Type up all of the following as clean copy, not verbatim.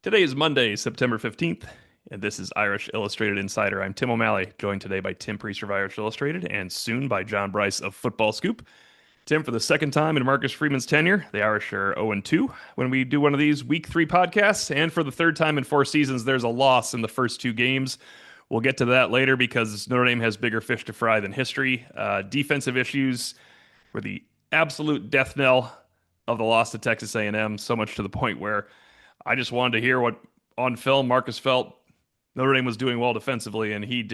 Today is Monday, September 15th, and this is Irish Illustrated Insider. I'm Tim O'Malley, joined today by Tim Priest of Irish Illustrated and soon by John Bryce of Football Scoop. Tim, for the second time in Marcus Freeman's tenure, the Irish are 0-2 when we do one of these week 3 podcasts, and for the third time in 4 seasons, there's a loss in the first 2 games. We'll get to that later because Notre Dame has bigger fish to fry than history. Defensive issues were the absolute death knell of the loss to Texas A&M, so much to the point where I just wanted to hear what on film Marcus felt Notre Dame was doing well defensively, and he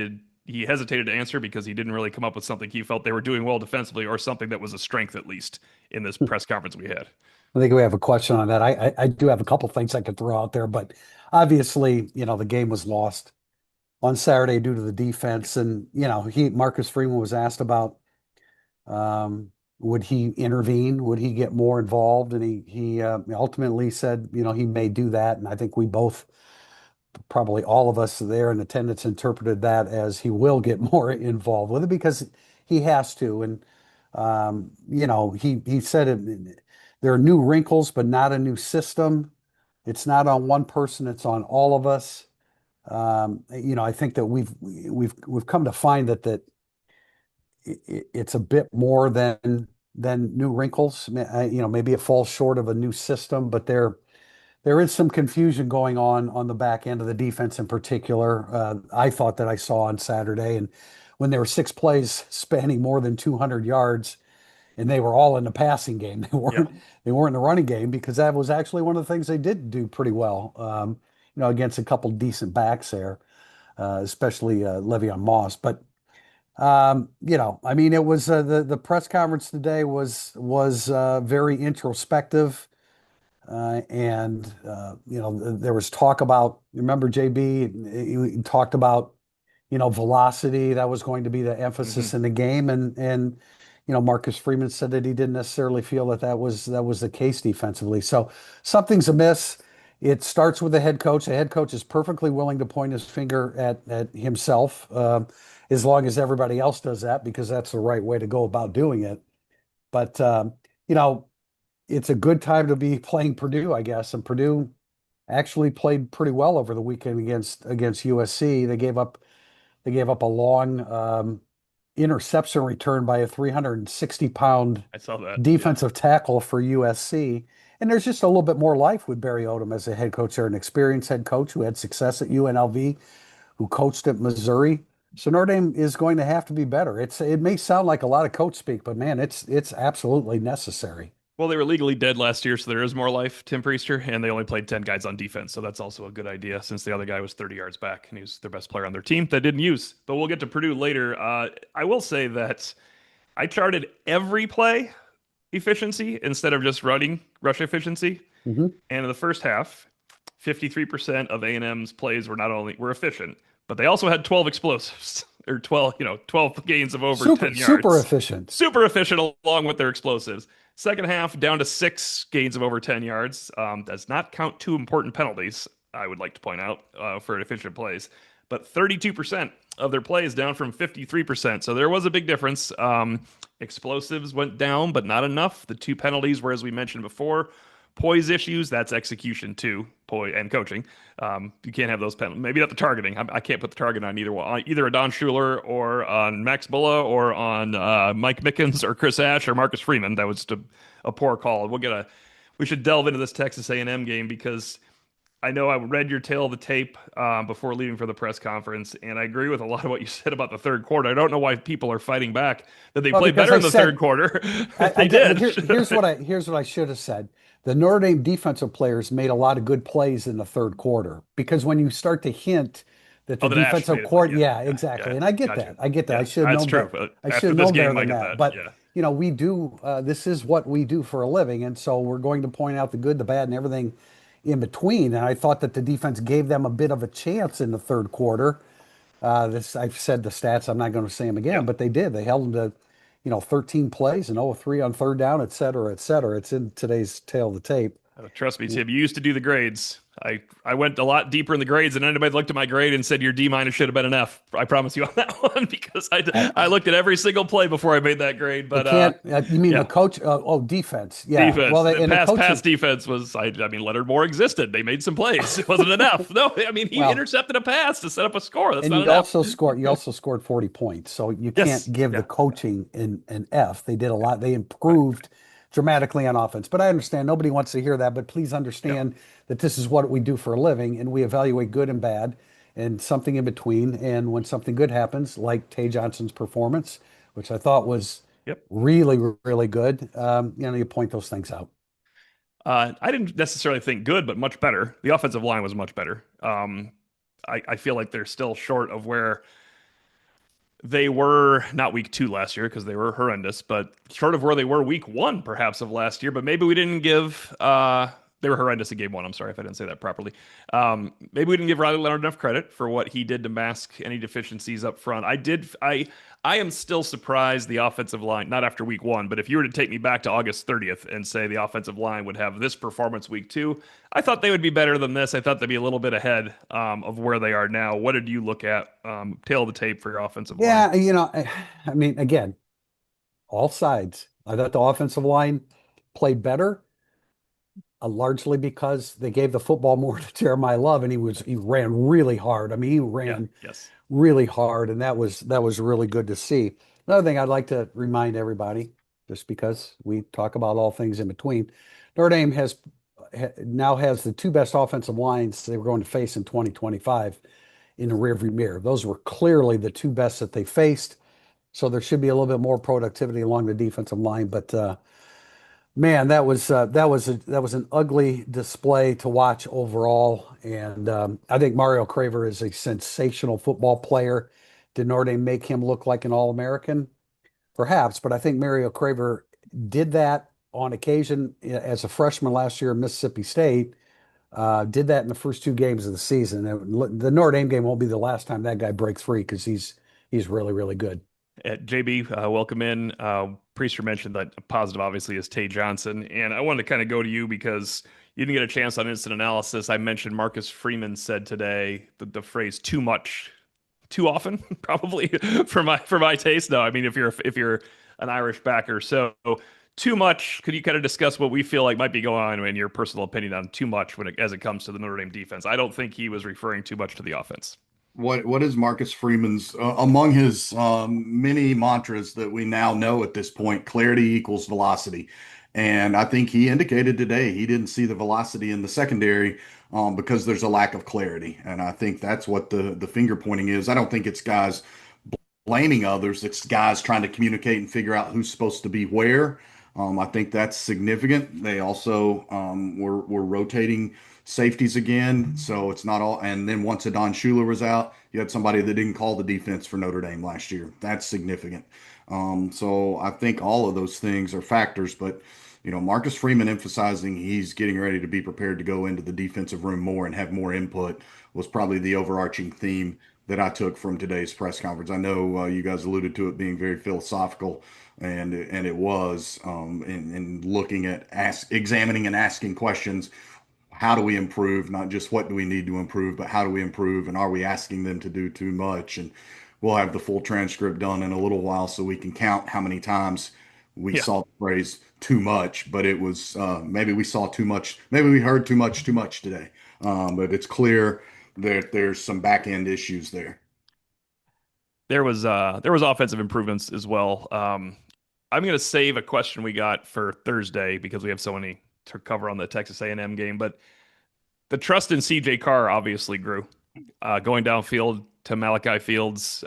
hesitated to answer because he didn't really come up with something he felt they were doing well defensively or something that was a strength at least in this press conference we had. I think we have a question on that. I do have a couple things I could throw out there, but obviously, the game was lost on Saturday due to the defense. And, Marcus Freeman was asked about would he intervene? Would he get more involved? And he ultimately said, he may do that. And I think we both, probably all of us there in attendance, interpreted that as he will get more involved with it because he has to. And he said there are new wrinkles, but not a new system. It's not on one person; it's on all of us. I think that we've come to find that it's a bit more than new wrinkles. Maybe it falls short of a new system, but there is some confusion going on the back end of the defense in particular. I thought that I saw on Saturday, and when there were 6 plays spanning more than 200 yards, and they were all in the passing game. Yeah. They weren't in the running game because that was actually one of the things they did do pretty well. Against a couple decent backs there, especially Le'Veon Moss. But I mean, it was the press conference today was very introspective. And there was talk about, remember JB, he talked about, velocity. That was going to be the emphasis in the game. And Marcus Freeman said that he didn't necessarily feel that was the case defensively. So something's amiss. It starts with the head coach. The head coach is perfectly willing to point his finger at himself, as long as everybody else does that, because that's the right way to go about doing it. But, it's a good time to be playing Purdue, I guess. And Purdue actually played pretty well over the weekend against USC. They gave up a long interception return by a 360-pound I saw that. Yeah. defensive tackle for USC. And there's just a little bit more life with Barry Odom as a head coach there, an experienced head coach who had success at UNLV, who coached at Missouri. So Notre Dame is going to have to be better. It may sound like a lot of coach speak, but man, it's absolutely necessary. Well, they were legally dead last year, so there is more life, Tim Priester, and they only played 10 guys on defense, so that's also a good idea since the other guy was 30 yards back and he was their best player on their team that didn't use. But we'll get to Purdue later. I will say that I charted every play efficiency instead of just rush efficiency. Mhm. And in the first half, 53% of A&M's plays were efficient, but they also had 12 explosives or 12 gains of over 10 Super yards. efficient. Super efficient along with their explosives. Second half, down to 6 gains of over 10 yards. Does not count 2 important penalties, I would like to point out, for efficient plays. But 32% of their plays down from 53%. So there was a big difference. Explosives went down, but not enough. The 2 penalties were, as we mentioned before, poise issues. That's execution too, poise and coaching. You can't have those penalties. Maybe not the targeting. I can't put the target on either one, either a Don Schuler or on Max Bulla or on Mike Mickens or Chris Ash or Marcus Freeman. That was just a poor call. We should delve into this Texas A&M game because I know I read your tail of the tape before leaving for the press conference, and I agree with a lot of what you said about the third quarter. I don't know why people are fighting back that they Well, played because better I in the said third quarter. I They did. Well, did. here's what I should have said. The Notre Dame defensive players made a lot of good plays in the third quarter because when you start to hint that Oh, the that Ash defensive made it. court, Yeah, yeah, yeah, yeah. exactly. And I get Gotcha. that. I get that. I Yeah, should have that's known true. better. But I should after have this known better game, I than get that. that. But Yeah. we do. This is what we do for a living, and so we're going to point out the good, the bad, and everything in between. And I thought that the defense gave them a bit of a chance in the third quarter. I've said the stats. I'm not going to say them again, Yep. but they did. They held them to, 13 plays and 0 3 on third down, et cetera, et cetera. It's in today's tail of the tape. Trust me, Tim. You used to do the grades. I went a lot deeper in the grades, and anybody looked at my grade and said your D minus should have been an F. I promise you on that one because I, I looked at every single play before I made that grade. they But can't. You mean the yeah, coach? Oh, defense. Yeah. Well, defense, the and the pass coaching. defense was. I mean, Leonard Moore existed. They made some plays. It wasn't an F. No, I mean he Well, intercepted a pass to set up a score. That's and not an F. you also scored 40 points. So you Yes. can't give the Yeah. coaching an F. They did a lot. They improved dramatically on offense. But I understand nobody wants to hear that. But please Yeah. understand that this is what we do for a living, and we evaluate good and bad and something in between. And when something good happens, like Tay Johnson's performance, which I thought was Yep. really, really good, you point those things out. I didn't necessarily think good, but much better. The offensive line was much better. I feel like they're still short of where they were not week 2 last year because they were horrendous, but short of where they were week 1 perhaps of last year. But maybe we didn't give they were horrendous in game 1. I'm sorry if I didn't say that properly. Maybe we didn't give Riley Leonard enough credit for what he did to mask any deficiencies up front. I am still surprised the offensive line, not after week 1, but if you were to take me back to August 30th and say the offensive line would have this performance week 2, I thought they would be better than this. I thought they'd be a little bit ahead of where they are now. What did you look at, tail of the tape for your offensive line? Yeah, I mean, again, all sides. I thought the offensive line played better, largely because they gave the football more to Jeremiah Love, and he ran really hard. I mean, he Yeah, ran yes. really hard, and that was really good to see. Another thing I'd like to remind everybody, just because we talk about all things in between, Notre Dame now has the two best offensive lines they were going to face in 2025 in the rearview mirror. Those were clearly the two best that they faced. So there should be a little bit more productivity along the defensive line. But man, that was an ugly display to watch overall. And I think Mario Craver is a sensational football player. Did Notre Dame make him look like an All-American? Perhaps, but I think Mario Craver did that on occasion as a freshman last year at Mississippi State. Did that in the first two games of the season. The Notre Dame game won't be the last time that guy breaks free because he's really, really good. JB, welcome in. Priester mentioned that a positive, obviously, is Tay Johnson. And I wanted to kind of go to you because you didn't get a chance on instant analysis. I mentioned Marcus Freeman said today the phrase too much, too often, probably for my taste. No, I mean, if you're an Irish backer, so too much. Could you kind of discuss what we feel like might be going on in your personal opinion on too much as it comes to the Notre Dame defense? I don't think he was referring too much to the offense. What is Marcus Freeman's among his many mantras that we now know at this point? Clarity equals velocity, and I think he indicated today he didn't see the velocity in the secondary because there's a lack of clarity, and I think that's what the finger pointing is. I don't think it's guys blaming others; it's guys trying to communicate and figure out who's supposed to be where. I think that's significant. They also were rotating safeties again, so it's not all. And then once Adon Schuler was out, you had somebody that didn't call the defense for Notre Dame last year. That's significant. So I think all of those things are factors, but Marcus Freeman emphasizing he's getting ready to be prepared to go into the defensive room more and have more input was probably the overarching theme that I took from today's press conference. I know you guys alluded to it being very philosophical, and it was in looking at examining and asking questions. How do we improve? Not just what do we need to improve, but how do we improve? And are we asking them to do too much? And we'll have the full transcript done in a little while so we can count how many times we Yeah. saw the phrase too much. But it was maybe we saw too much, maybe we heard too much today. But it's clear that there's some back end issues there. There was offensive improvements as well. I'm going to save a question we got for Thursday because we have so many to cover on the Texas A&M game. But the trust in CJ Carr obviously grew. Going downfield to Malachi Fields.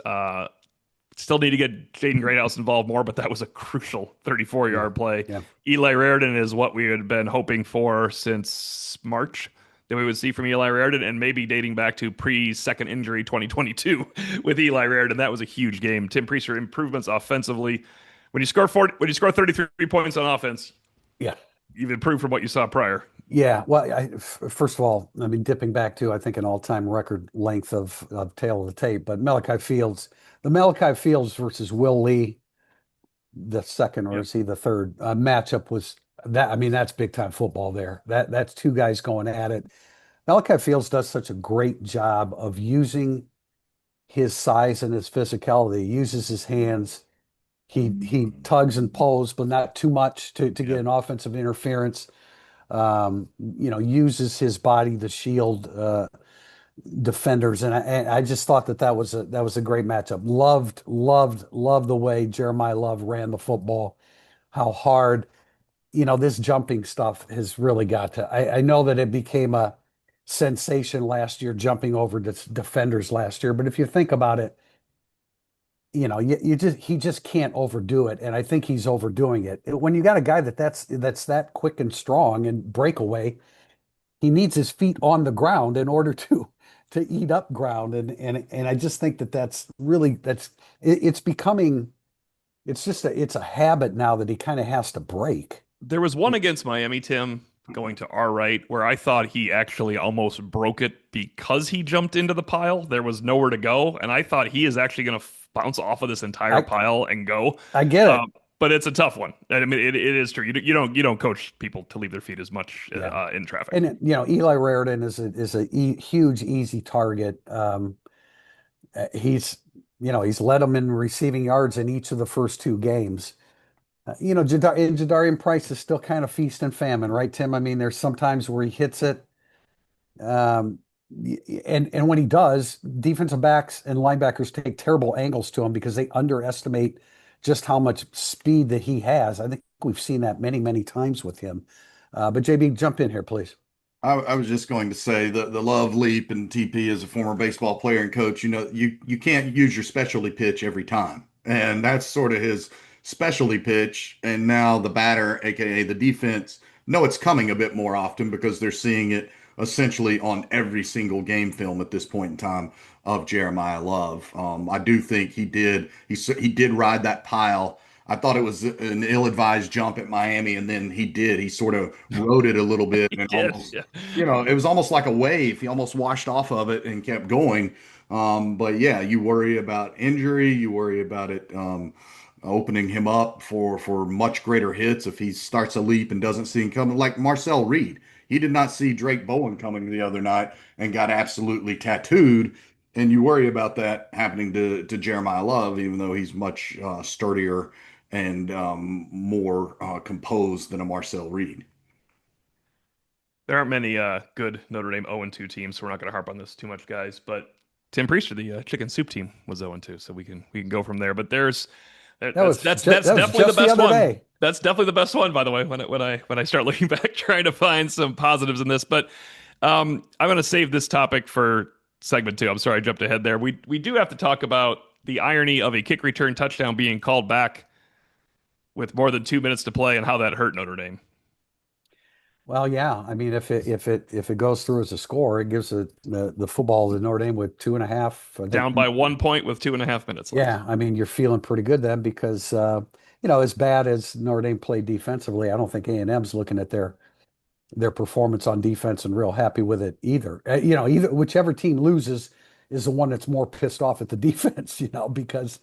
Still need to get Jaden Greathouse involved more, but that was a crucial 34-yard play. Yeah. Eli Raridon is what we had been hoping for since March that we would see from Eli Raridon, and maybe dating back to pre-second injury 2022 with Eli Raridon. That was a huge game. Tim Priester improvements offensively. When you score 33 points on offense, Yeah. you've improved from what you saw prior. Yeah. Well, first of all, I mean, dipping back to, I think, an all-time record length of tail of the tape, but the Malachi Fields versus Will Lee, the second, or Yep. is he the third, matchup was That I mean, that's big time football there. That's two guys going at it. Malachi Fields does such a great job of using his size and his physicality. He uses his hands. He tugs and pulls, but not too much to Yeah. get an offensive interference. Uses his body to shield defenders, and I just thought that was a great matchup. Loved the way Jeremiah Love ran the football. How hard, this jumping stuff has really got to. I know that it became a sensation last year, jumping over defenders last year, but if you think about it, he just can't overdo it, and I think he's overdoing it. When you got a guy that's that quick and strong and breakaway, he needs his feet on the ground in order to eat up ground, and I just think that's really it's becoming it's a habit now that he kind of has to break. There was one against Miami, Tim, going to our right, where I thought he actually almost broke it because he jumped into the pile. There was nowhere to go, and I thought he is actually going to bounce off of this entire I pile and go. I get it. But it's a tough one. I mean, it is true. You don't coach people to leave their feet as much Yeah. in traffic. And Eli Raritan is a huge easy target. He's led them in receiving yards in each of the first two games. Jadarian Price is still kind of feast and famine, right, Tim? I mean, there's sometimes where he hits it, um, and when he does, defensive backs and linebackers take terrible angles to him because they underestimate just how much speed that he has. I think we've seen that many, many times with him. But JB, jump in here, please. I was just going to say the love leap and TP as a former baseball player and coach, you can't use your specialty pitch every time. And that's sort of his specialty pitch. And now the batter, aka the defense, know it's coming a bit more often because they're seeing it essentially on every single game film at this point in time of Jeremiah Love. I do think he did ride that pile. I thought it was an ill-advised jump at Miami, and then he sort of rode it a little bit He and did. almost, Yeah. it was almost like a wave. He almost washed off of it and kept going. But yeah, you worry about injury, you worry about it opening him up for much greater hits if he starts a leap and doesn't see him coming. Like Marcel Reed, he did not see Drake Bowen coming the other night and got absolutely tattooed. And you worry about that happening to Jeremiah Love, even though he's much sturdier and more composed than a Marcel Reed. There aren't many good Notre Dame 0-2 teams, so we're not going to harp on this too much, guys. But Tim Priester, the chicken soup team, was 0-2, so we can go from there. But that's That was definitely the just the best other one. day. That's definitely the best one, by the way. When I start looking back, trying to find some positives in this, but I'm going to save this topic for segment two. I'm sorry I jumped ahead there. We do have to talk about the irony of a kick return touchdown being called back with more than 2 minutes to play and how that hurt Notre Dame. Well, yeah. I mean, if it goes through as a score, it gives the football to Notre Dame with two and a half. I think, Down by 1 point with 2.5 minutes left. yeah. I mean, you're feeling pretty good then because as bad as Notre Dame played defensively, I don't think A&M's looking at their performance on defense and real happy with it either. Either whichever team loses is the one that's more pissed off at the defense, because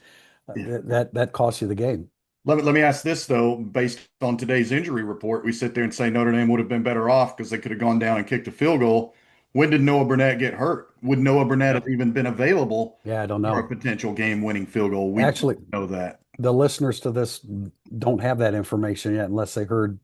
Yeah. that costs you the game. Let me ask this though, based on today's injury report, we sit there and say Notre Dame would have been better off because they could have gone down and kicked a field goal. When did Noah Burnett get hurt? Would Noah Burnett Yeah. have even been available Yeah, I don't for a know. potential game-winning field goal? We Actually, don't know that. the listeners to this don't have that information yet unless they heard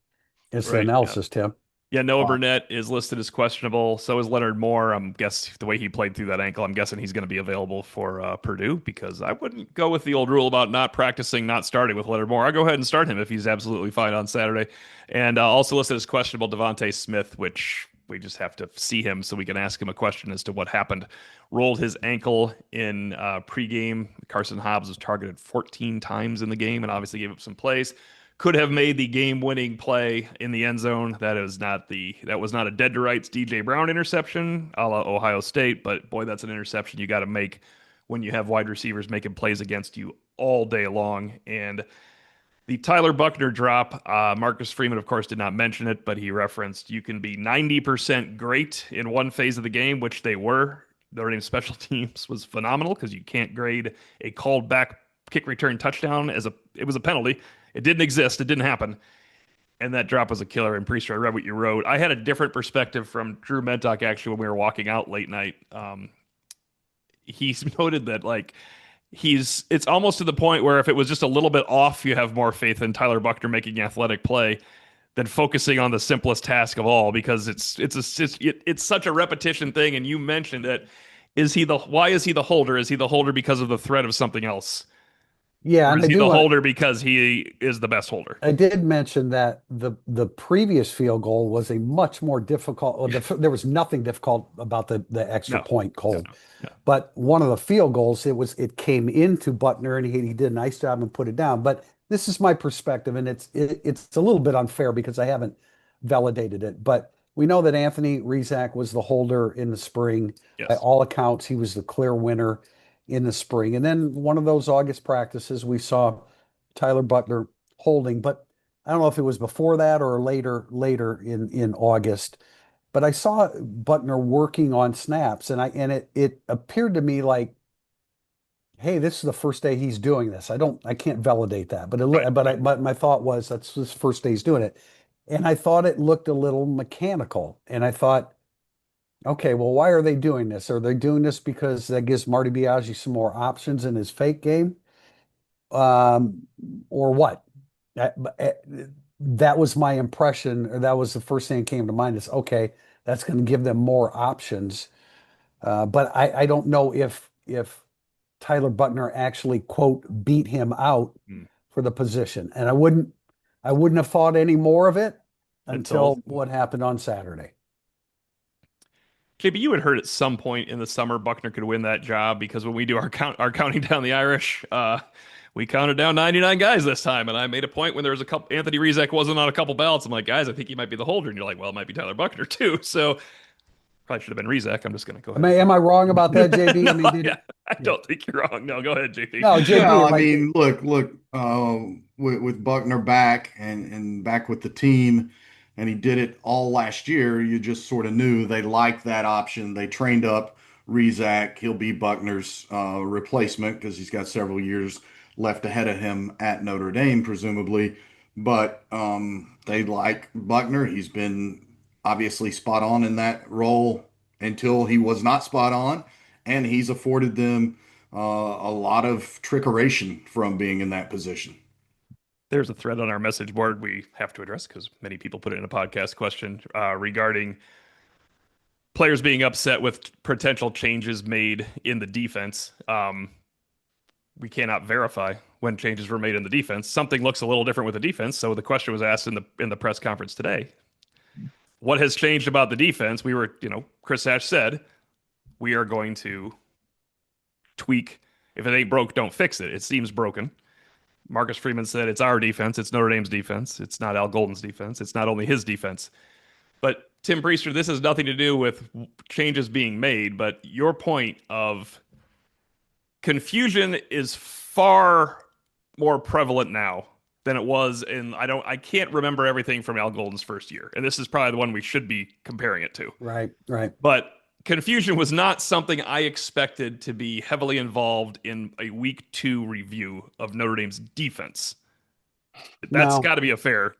it's the Right. Yeah. analysis, Tim. Yeah, Noah Uh, Burnett is listed as questionable. So is Leonard Moore. The way he played through that ankle, I'm guessing he's going to be available for Purdue because I wouldn't go with the old rule about not practicing, not starting with Leonard Moore. I'll go ahead and start him if he's absolutely fine on Saturday. And also listed as questionable Devontae Smith, which we just have to see him so we can ask him a question as to what happened. Rolled his ankle in pregame. Carson Hobbs was targeted 14 times in the game and obviously gave up some plays. Could have made the game-winning play in the end zone. That was not a dead to rights DJ Brown interception, a la Ohio State. But boy, that's an interception you got to make when you have wide receivers making plays against you all day long. And the Tyler Buckner drop, Marcus Freeman, of course, did not mention it, but he referenced you can be 90% great in one phase of the game, which they were. Notre Dame special teams was phenomenal because you can't grade a called back kick return touchdown it was a penalty. It didn't exist. It didn't happen. And that drop was a killer. And Priester, I read what you wrote. I had a different perspective from Drew Mentok actually when we were walking out late night. He's noted that like it's almost to the point where if it was just a little bit off, you have more faith in Tyler Buckner making athletic play than focusing on the simplest task of all because it's such a repetition thing. And you mentioned it. Why is he the holder? Is he the holder because of the threat of something else? Yeah, Or and is he the holder because he is the best holder? I did mention that the previous field goal was a much more difficult. Well, there was nothing difficult about the extra No, point no, cold, no. but one of the field goals it came into Butner and he did a nice job and put it down. But this is my perspective, and it's a little bit unfair because I haven't validated it. But we know that Anthony Rizak was the holder in the spring. By Yes. all accounts, he was the clear winner in the spring. And then one of those August practices, we saw Tyler Butler holding, but I don't know if it was before that or later in August. But I saw Butner working on snaps, and it appeared to me like, hey, this is the first day he's doing this. I can't validate that, but Right. but my thought was that's his first day he's doing it, and I thought it looked a little mechanical, and I thought, okay, well, why are they doing this? Are they doing this because that gives Marty Biaggi some more options in his fake game? Um, or what? That was my impression, or that was the first thing that came to mind is, okay, that's going to give them more options. But I don't know if Tyler Butner actually, quote, beat him out Hmm. for the position. And I wouldn't have thought any more of it Until until what happened on Saturday. JB, you had heard at some point in the summer Buckner could win that job because when we do our counting down the Irish, we counted down 99 guys this time, and I made a point when there was a couple. Anthony Rizek wasn't on a couple ballots. I'm like, guys, I think he might be the holder, and you're like, well, it might be Tyler Buckner too. So probably should have been Rizek. I'm just gonna go ahead. Am I wrong about that, JB? No, I mean, did yeah, it? I Yeah. don't think you're wrong. No, go ahead, JP. No, JB, Well, I am I? mean, look, with Buckner back and back with the team, and he did it all last year, you just sort of knew they liked that option. They trained up Rezac. He'll be Buckner's replacement because he's got several years left ahead of him at Notre Dame, presumably. But they like Buckner. He's been obviously spot on in that role until he was not spot on, and he's afforded them a lot of trickeration from being in that position. There's a thread on our message board we have to address because many people put it in a podcast question regarding players being upset with potential changes made in the defense. We cannot verify when changes were made in the defense. Something looks a little different with the defense. So the question was asked in the press conference today. What has changed about the defense? Chris Ash said, we are going to tweak. If it ain't broke, don't fix it. It seems broken. Marcus Freeman said, it's our defense. It's Notre Dame's defense. It's not Al Golden's defense. It's not only his defense. But Tim Priester, this has nothing to do with changes being made, but your point of confusion is far more prevalent now than it was I can't remember everything from Al Golden's first year. And this is probably the one we should be comparing it to. Right, right. But confusion was not something I expected to be heavily involved in a week 2 review of Notre Dame's defense. That's No, got to be a fair.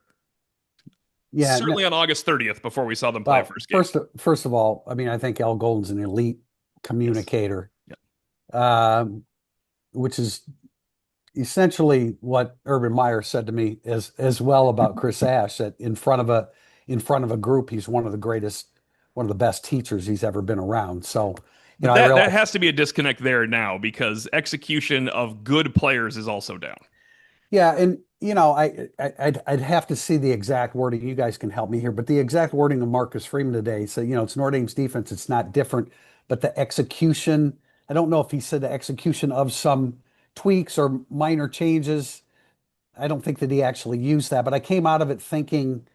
yeah. No, Certainly on August 30th before we saw them play well, first game. first of all, I mean, I think Al Golden's an elite communicator, Yes. which is essentially what Urban Meyer said to me as well about Chris Ash, that in front of a group, he's one of the best teachers he's ever been around. So, But I that realize, has to be a disconnect there now because execution of good players is also down. yeah, and I'd have to see the exact wording. You guys can help me here, but the exact wording of Marcus Freeman today. So, it's Notre Dame's defense. It's not different, but the execution. I don't know if he said the execution of some tweaks or minor changes. I don't think that he actually used that, but I came out of it thinking,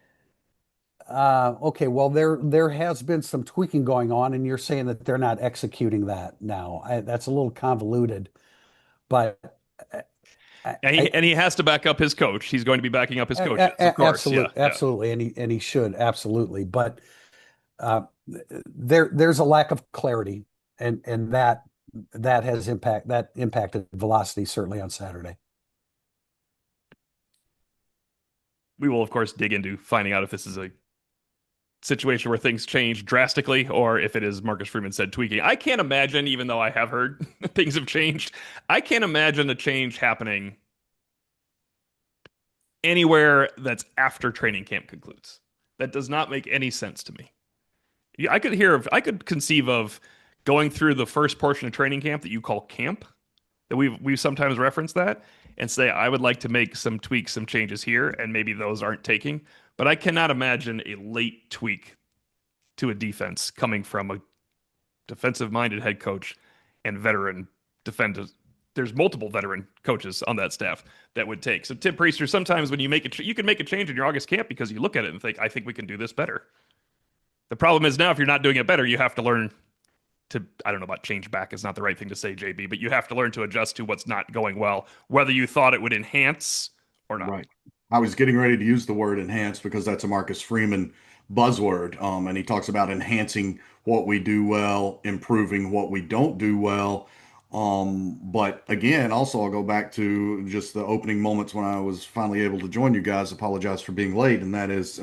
okay, well, there has been some tweaking going on, and you're saying that they're not executing that now. That's a little convoluted, but And he has to back up his coach. He's going to be backing up his coaches, of course. Yeah, absolutely, absolutely, and he should absolutely, but there's a lack of clarity, and that has impacted velocity certainly on Saturday. We will, of course, dig into finding out if this is a situation where things change drastically or if it is Marcus Freeman said tweaking. I can't imagine, even though I have heard things have changed, I can't imagine a change happening anywhere that's after training camp concludes. That does not make any sense to me. I could conceive of going through the first portion of training camp that you call camp, that we sometimes reference that and say, I would like to make some tweaks, some changes here, and maybe those aren't taking. But I cannot imagine a late tweak to a defense coming from a defensive minded head coach and veteran defenders. There's multiple veteran coaches on that staff that would take. So Tim Priester, sometimes when you make it, you can make a change in your August camp because you look at it and think, I think we can do this better. The problem is now if you're not doing it better, you have to learn to, I don't know about change back is not the right thing to say, JB, but you have to learn to adjust to what's not going well, whether you thought it would enhance or not. Right. I was getting ready to use the word enhance because that's a Marcus Freeman buzzword. And he talks about enhancing what we do well, improving what we don't do well. But again, also I'll go back to just the opening moments when I was finally able to join you guys. Apologize for being late, and that is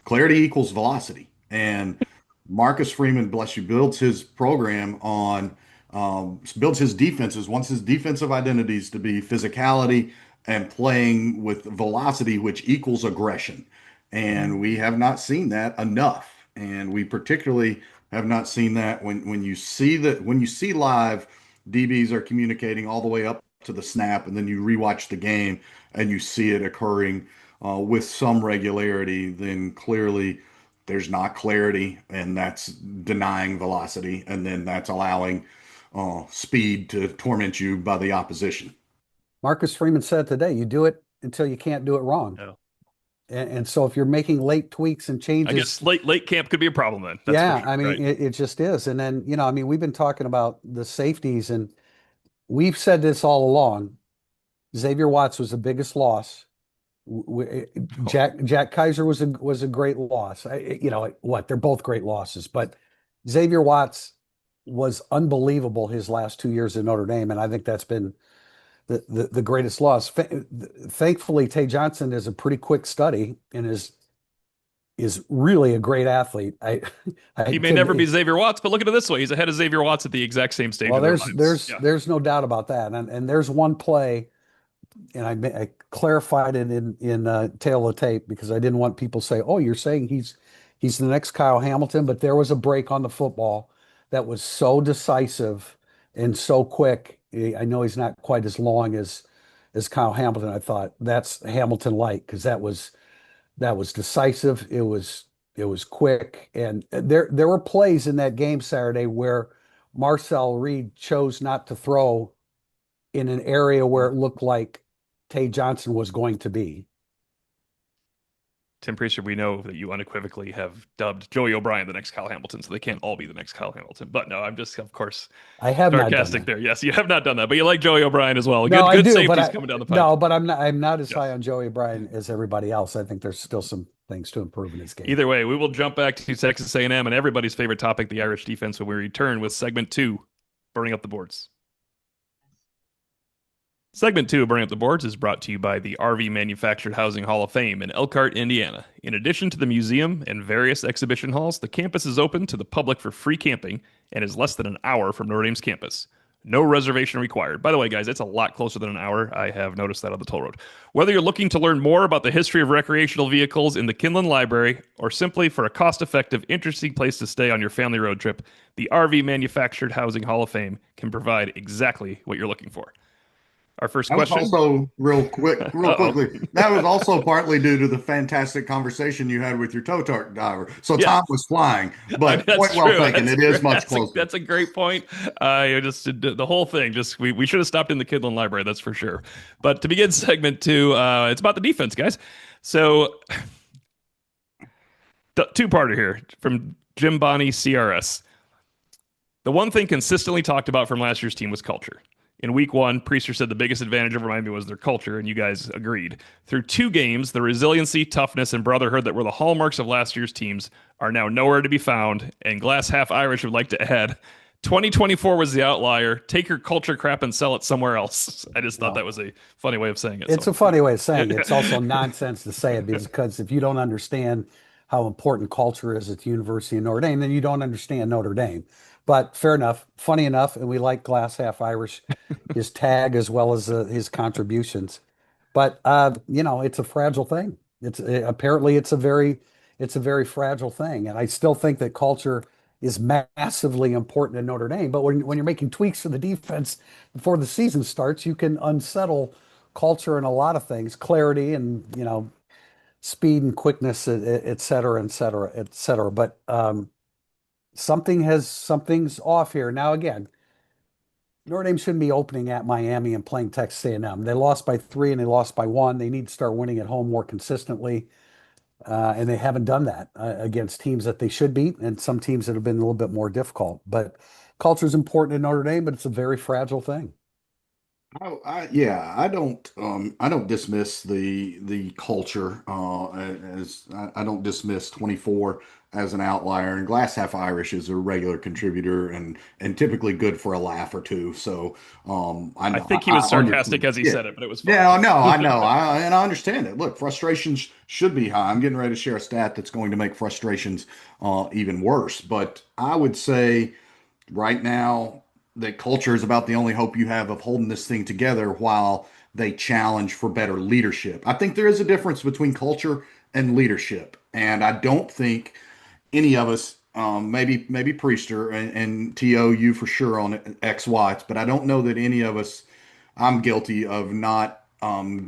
clarity equals velocity. And Marcus Freeman, bless you, builds his program on builds his defenses, wants his defensive identities to be physicality and playing with velocity, which equals aggression. And we have not seen that enough. And we particularly have not seen that when you see live, DBs are communicating all the way up to the snap, and then you rewatch the game and you see it occurring with some regularity, then clearly there's not clarity, and that's denying velocity, and then that's allowing speed to torment you by the opposition. Marcus Freeman said today, you do it until you can't do it wrong. No. And so if you're making late tweaks and changes, I guess late camp could be a problem then. That's yeah, for sure, I mean, right? it just is. And then, I mean, we've been talking about the safeties, and we've said this all along. Xavier Watts was the biggest loss. Jack Kaiser was a great loss. They're both great losses, but Xavier Watts was unbelievable his last 2 years at Notre Dame, and I think that's been the greatest loss. Thankfully, Tay Johnson is a pretty quick study and is really a great athlete. He may never be Xavier Watts, but look at it this way: he's ahead of Xavier Watts at the exact same stage. Well, of their lives. there's no doubt about that, and there's one play, and I clarified it in tail of the tape because I didn't want people to say, "Oh, you're saying he's the next Kyle Hamilton," but there was a break on the football that was so decisive and so quick. I know he's not quite as long as Kyle Hamilton. I thought that's Hamilton light because that was decisive. It was quick, and there were plays in that game Saturday where Marcel Reed chose not to throw in an area where it looked like Tay Johnson was going to be. Tim Priester, we know that you unequivocally have dubbed Joey O'Brien the next Kyle Hamilton, so they can't all be the next Kyle Hamilton. But no, I'm just, of course, I have sarcastic there. Yes, you have not done that, but you like Joey O'Brien as well. No, Good I do, safeties coming down the pipe. No, but I'm not as high on Joey O'Brien as everybody else. I think there's still some things to improve in his game. Either way, we will jump back to Texas A&M and everybody's favorite topic, the Irish defense, when we return with segment 2, burning up the boards. Segment 2 of Burning Up the Boards is brought to you by the RV Manufactured Housing Hall of Fame in Elkhart, Indiana. In addition to the museum and various exhibition halls, the campus is open to the public for free camping and is less than an hour from Notre Dame's campus. No reservation required. By the way, guys, it's a lot closer than an hour. I have noticed that on the toll road. Whether you're looking to learn more about the history of recreational vehicles in the Kinlan Library or simply for a cost-effective, interesting place to stay on your family road trip, the RV Manufactured Housing Hall of Fame can provide exactly what you're looking for. Our first question. Also, real quickly, that was also partly due to the fantastic conversation you had with your tow truck driver. So Yeah. Tom was flying, but point well taken. It is much closer. That's a great point. I just the whole thing. We should have stopped in the Kidland Library. That's for sure. But to begin segment 2, it's about the defense, guys. So two-parter here from Jim Bonney, CRS. The one thing consistently talked about from last year's team was culture. In week 1, Priester said the biggest advantage over Miami was their culture, and you guys agreed. Through 2 games, the resiliency, toughness, and brotherhood that were the hallmarks of last year's teams are now nowhere to be found, and Glass Half Irish would like to add, 2024 was the outlier. Take your culture crap and sell it somewhere else. I just thought Well, that was a funny way of saying it. it's So a funny way of saying it. It's also nonsense to say it because if you don't understand how important culture is at the University of Notre Dame, then you don't understand Notre Dame. But fair enough, funny enough, and we like Glass Half Irish, his tag as well as his contributions. But it's a fragile thing. Apparently it's a very fragile thing, and I still think that culture is massively important in Notre Dame. But when you're making tweaks to the defense before the season starts, you can unsettle culture in a lot of things, clarity and speed and quickness, et cetera, et cetera, et cetera. But something's off here. Now again, Notre Dame shouldn't be opening at Miami and playing Texas A&M. They lost by 3 and they lost by 1. They need to start winning at home more consistently, and they haven't done that against teams that they should beat and some teams that have been a little bit more difficult. But culture is important in Notre Dame, but it's a very fragile thing. Yeah, I don't dismiss the culture as I don't dismiss 24 as an outlier, and Glass Half Irish is a regular contributor and typically good for a laugh or two. So I think he I was sarcastic understand. as he Yeah. said it, but it was fine. Yeah, no, I know. And I understand it. Look, frustrations should be high. I'm getting ready to share a stat that's going to make frustrations even worse. But I would say right now that culture is about the only hope you have of holding this thing together while they challenge for better leadership. I think there is a difference between culture and leadership, and I don't think any of us, maybe Priester and To you for sure on X Watts, but I don't know that any of us. I'm guilty of not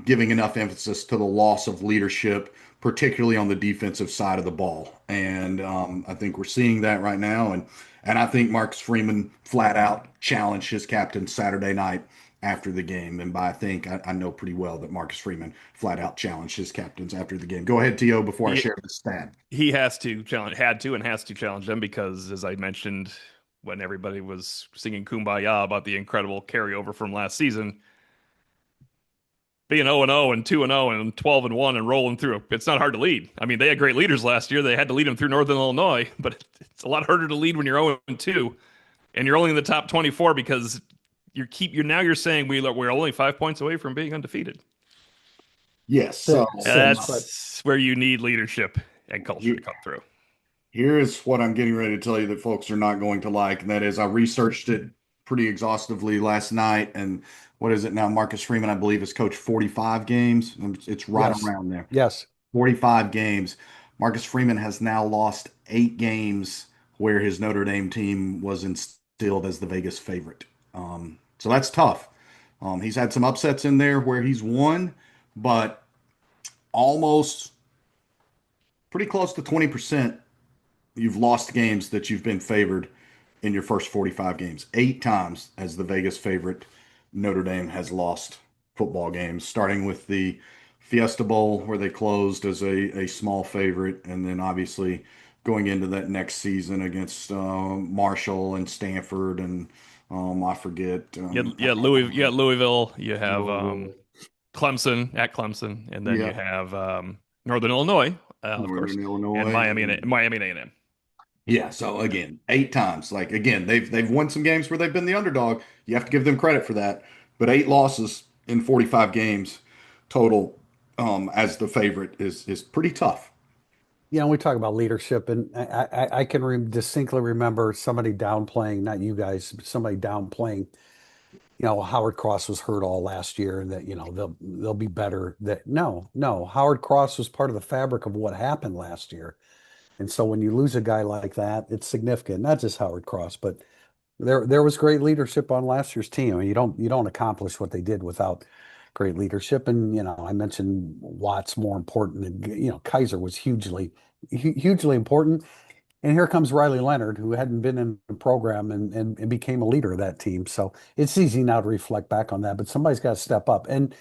giving enough emphasis to the loss of leadership, particularly on the defensive side of the ball. And I think we're seeing that right now. And I think Marcus Freeman flat out challenged his captain Saturday night after the game. And by I think, I know pretty well that Marcus Freeman flat out challenged his captains after the game. Go ahead, To, before I He share the stat. he has to challenge, had to, and has to challenge them because, as I mentioned, when everybody was singing "Kumbaya" about the incredible carryover from last season, being 0 and 0 and 2 and 0 and 12 and 1 and rolling through, it's not hard to lead. I mean, they had great leaders last year. They had to lead them through Northern Illinois, but it's a lot harder to lead when you're 0 and 2 and you're only in the top 24 because you're saying we're only 5 points away from being undefeated. Yes. So Six, but That's where you need leadership and culture to you, come through. here is what I'm getting ready to tell you that folks are not going to like, and that is I researched it pretty exhaustively last night. And what is it now? Marcus Freeman, I believe, has coached 45 games. It's right yes, around there. yes. 45 games. Marcus Freeman has now lost 8 games where his Notre Dame team was instilled as the Vegas favorite. So that's tough. He's had some upsets in there where he's won, but almost pretty close to 20% you've lost games that you've been favored in your first 45 games. 8 times as the Vegas favorite, Notre Dame has lost football games, starting with the Fiesta Bowl, where they closed as a small favorite, and then obviously going into that next season against Marshall and Stanford, and I forget. You got Louisville, you have Louisville. Clemson at Clemson, and then you Yeah, have Northern Illinois, of course, Northern and Illinois. Miami and A&M. Yeah, so again, 8 times. Like again, they've won some games where they've been the underdog. You have to give them credit for that. But 8 losses in 45 games total as the favorite is pretty tough. We talk about leadership, and I can distinctly remember somebody downplaying, not you guys, but somebody downplaying. Howard Cross was hurt all last year, and that they'll be better. That no, Howard Cross was part of the fabric of what happened last year, and so when you lose a guy like that, it's significant. Not just Howard Cross, but there was great leadership on last year's team. I mean, you don't accomplish what they did without great leadership. And I mentioned Watts more important than Kaiser was hugely important. And here comes Riley Leonard, who hadn't been in the program and became a leader of that team. So it's easy now to reflect back on that, but somebody's got to step up. And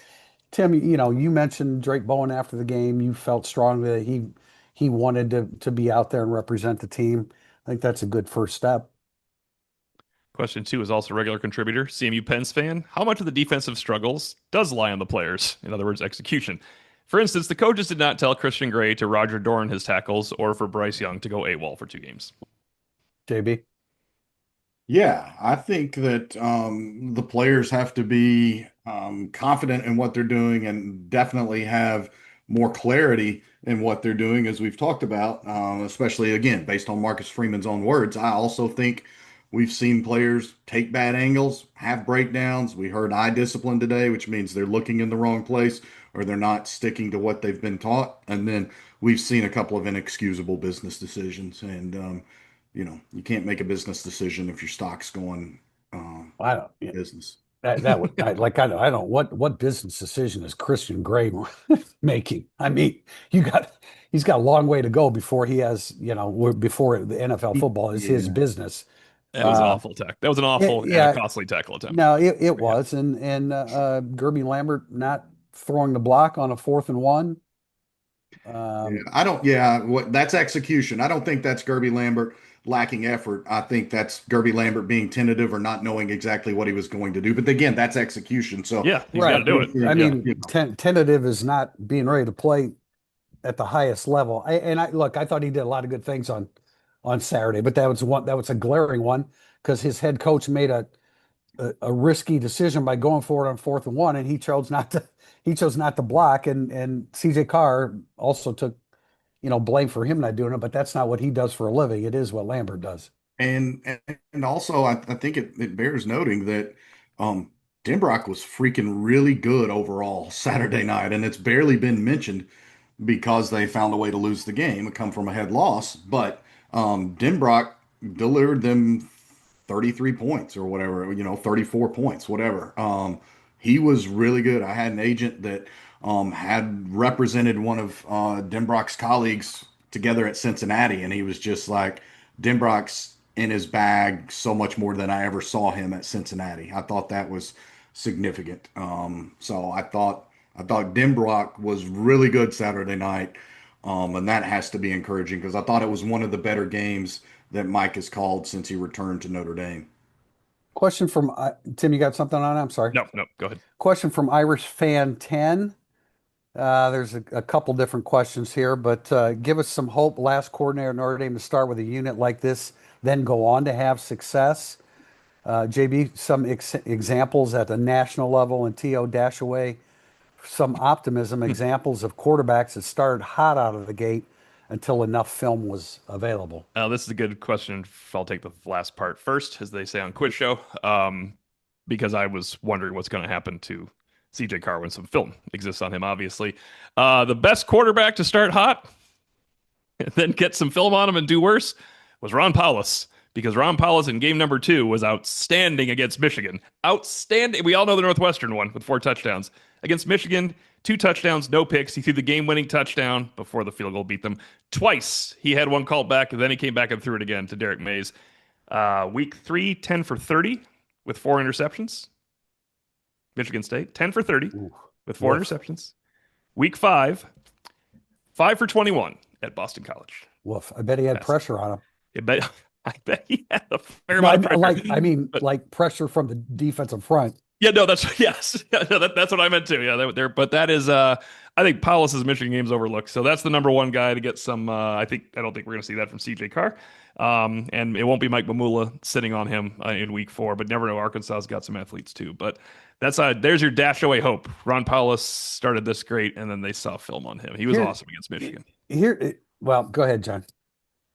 Tim, you mentioned Drake Bowen after the game. You felt strongly that he wanted to be out there and represent the team. I think that's a good first step. Question two is also a regular contributor, CMU Pens fan. How much of the defensive struggles does lie on the players? In other words, execution. For instance, the coaches did not tell Christian Gray to Roger Dorn his tackles or for Bryce Young to go AWOL for 2 games. JB. Yeah, I think that the players have to be confident in what they're doing and definitely have more clarity in what they're doing, as we've talked about, especially again, based on Marcus Freeman's own words. I also think we've seen players take bad angles, have breakdowns. We heard eye discipline today, which means they're looking in the wrong place or they're not sticking to what they've been taught. And then we've seen a couple of inexcusable business decisions. And, you can't make a business decision if your stock's going I don't, yeah, business. that would, I don't, what business decision is Christian Gray making? I mean, he's got a long way to go before he has, before the NFL football is his Yeah. business. That was Uh, awful tech. That was an awful and a yeah, costly tackle attempt. no, it Yeah. was, and Gerby Lambert not throwing the block on a 4th and 1. Yeah, Um, that's execution. I don't think that's Gerby Lambert lacking effort. I think that's Gerby Lambert being tentative or not knowing exactly what he was going to do. But again, that's execution. So Yeah, he's got I to right. do it. think I that, Yeah. mean, tentative is not being ready to play at the highest level. I look, I thought he did a lot of good things on Saturday, but that was a glaring one because his head coach made a risky decision by going for it on 4th and 1, and he chose not to block, and CJ Carr also took blame for him not doing it, but that's not what he does for a living. It is what Lambert does. and also I think it bears noting that um Denbrock was freaking really good overall Saturday night, and it's barely been mentioned because they found a way to lose the game and come from a head loss. But Denbrock delivered them 33 points or whatever, 34 points, whatever. He was really good. I had an agent that had represented one of Denbrock's colleagues together at Cincinnati, and he was just like, Denbrock's in his bag so much more than I ever saw him at Cincinnati. I thought that was significant. So I thought Denbrock was really good Saturday night. And that has to be encouraging because I thought it was one of the better games that Mike has called since he returned to Notre Dame. Question from Tim. You got something on it? I'm sorry. No, no, go ahead. Question from Irish fan 10. There's a couple different questions here, but give us some hope. Last coordinator at Notre Dame to start with a unit like this, then go on to have success. JB, some examples at the national level, and TO Dashaway, some optimism, examples of quarterbacks that started hot out of the gate until enough film was available. This is a good question. I'll take the last part first, as they say on Quiz Show, because I was wondering what's going to happen to CJ Carr when some film exists on him, obviously. The best quarterback to start hot and then get some film on him and do worse was Ron Powlus, because Ron Powlus in game number 2 was outstanding against Michigan. Outstanding. We all know the Northwestern one with 4 touchdowns. Against Michigan, 2 touchdowns, no picks. He threw the game-winning touchdown before the field goal beat them. Twice he had one called back, and then he came back and threw it again to Derek Mays. Week 3, 10 for 30 with 4 interceptions. Michigan State, 10 for 30 Ooh, with 4 woof, interceptions. Week 5, 5 for 21 at Boston College. woof. I bet he had Yes. pressure on him. I bet he had a fair No, amount of pressure. But like pressure from the defensive front. yeah, no, that's yes, yeah, no, that's what I meant too. Yeah, there, but that is, I think Paulus's Michigan game's overlooked. So that's the number one guy to get some. I don't think we're going to see that from CJ Carr, and it won't be Mike Mamula sitting on him in week 4. But never know, Arkansas's got some athletes too. But that's there's your dash away hope. Ron Paulus started this great, and then they saw film on him. He was Here, awesome against Michigan. well, go ahead, John.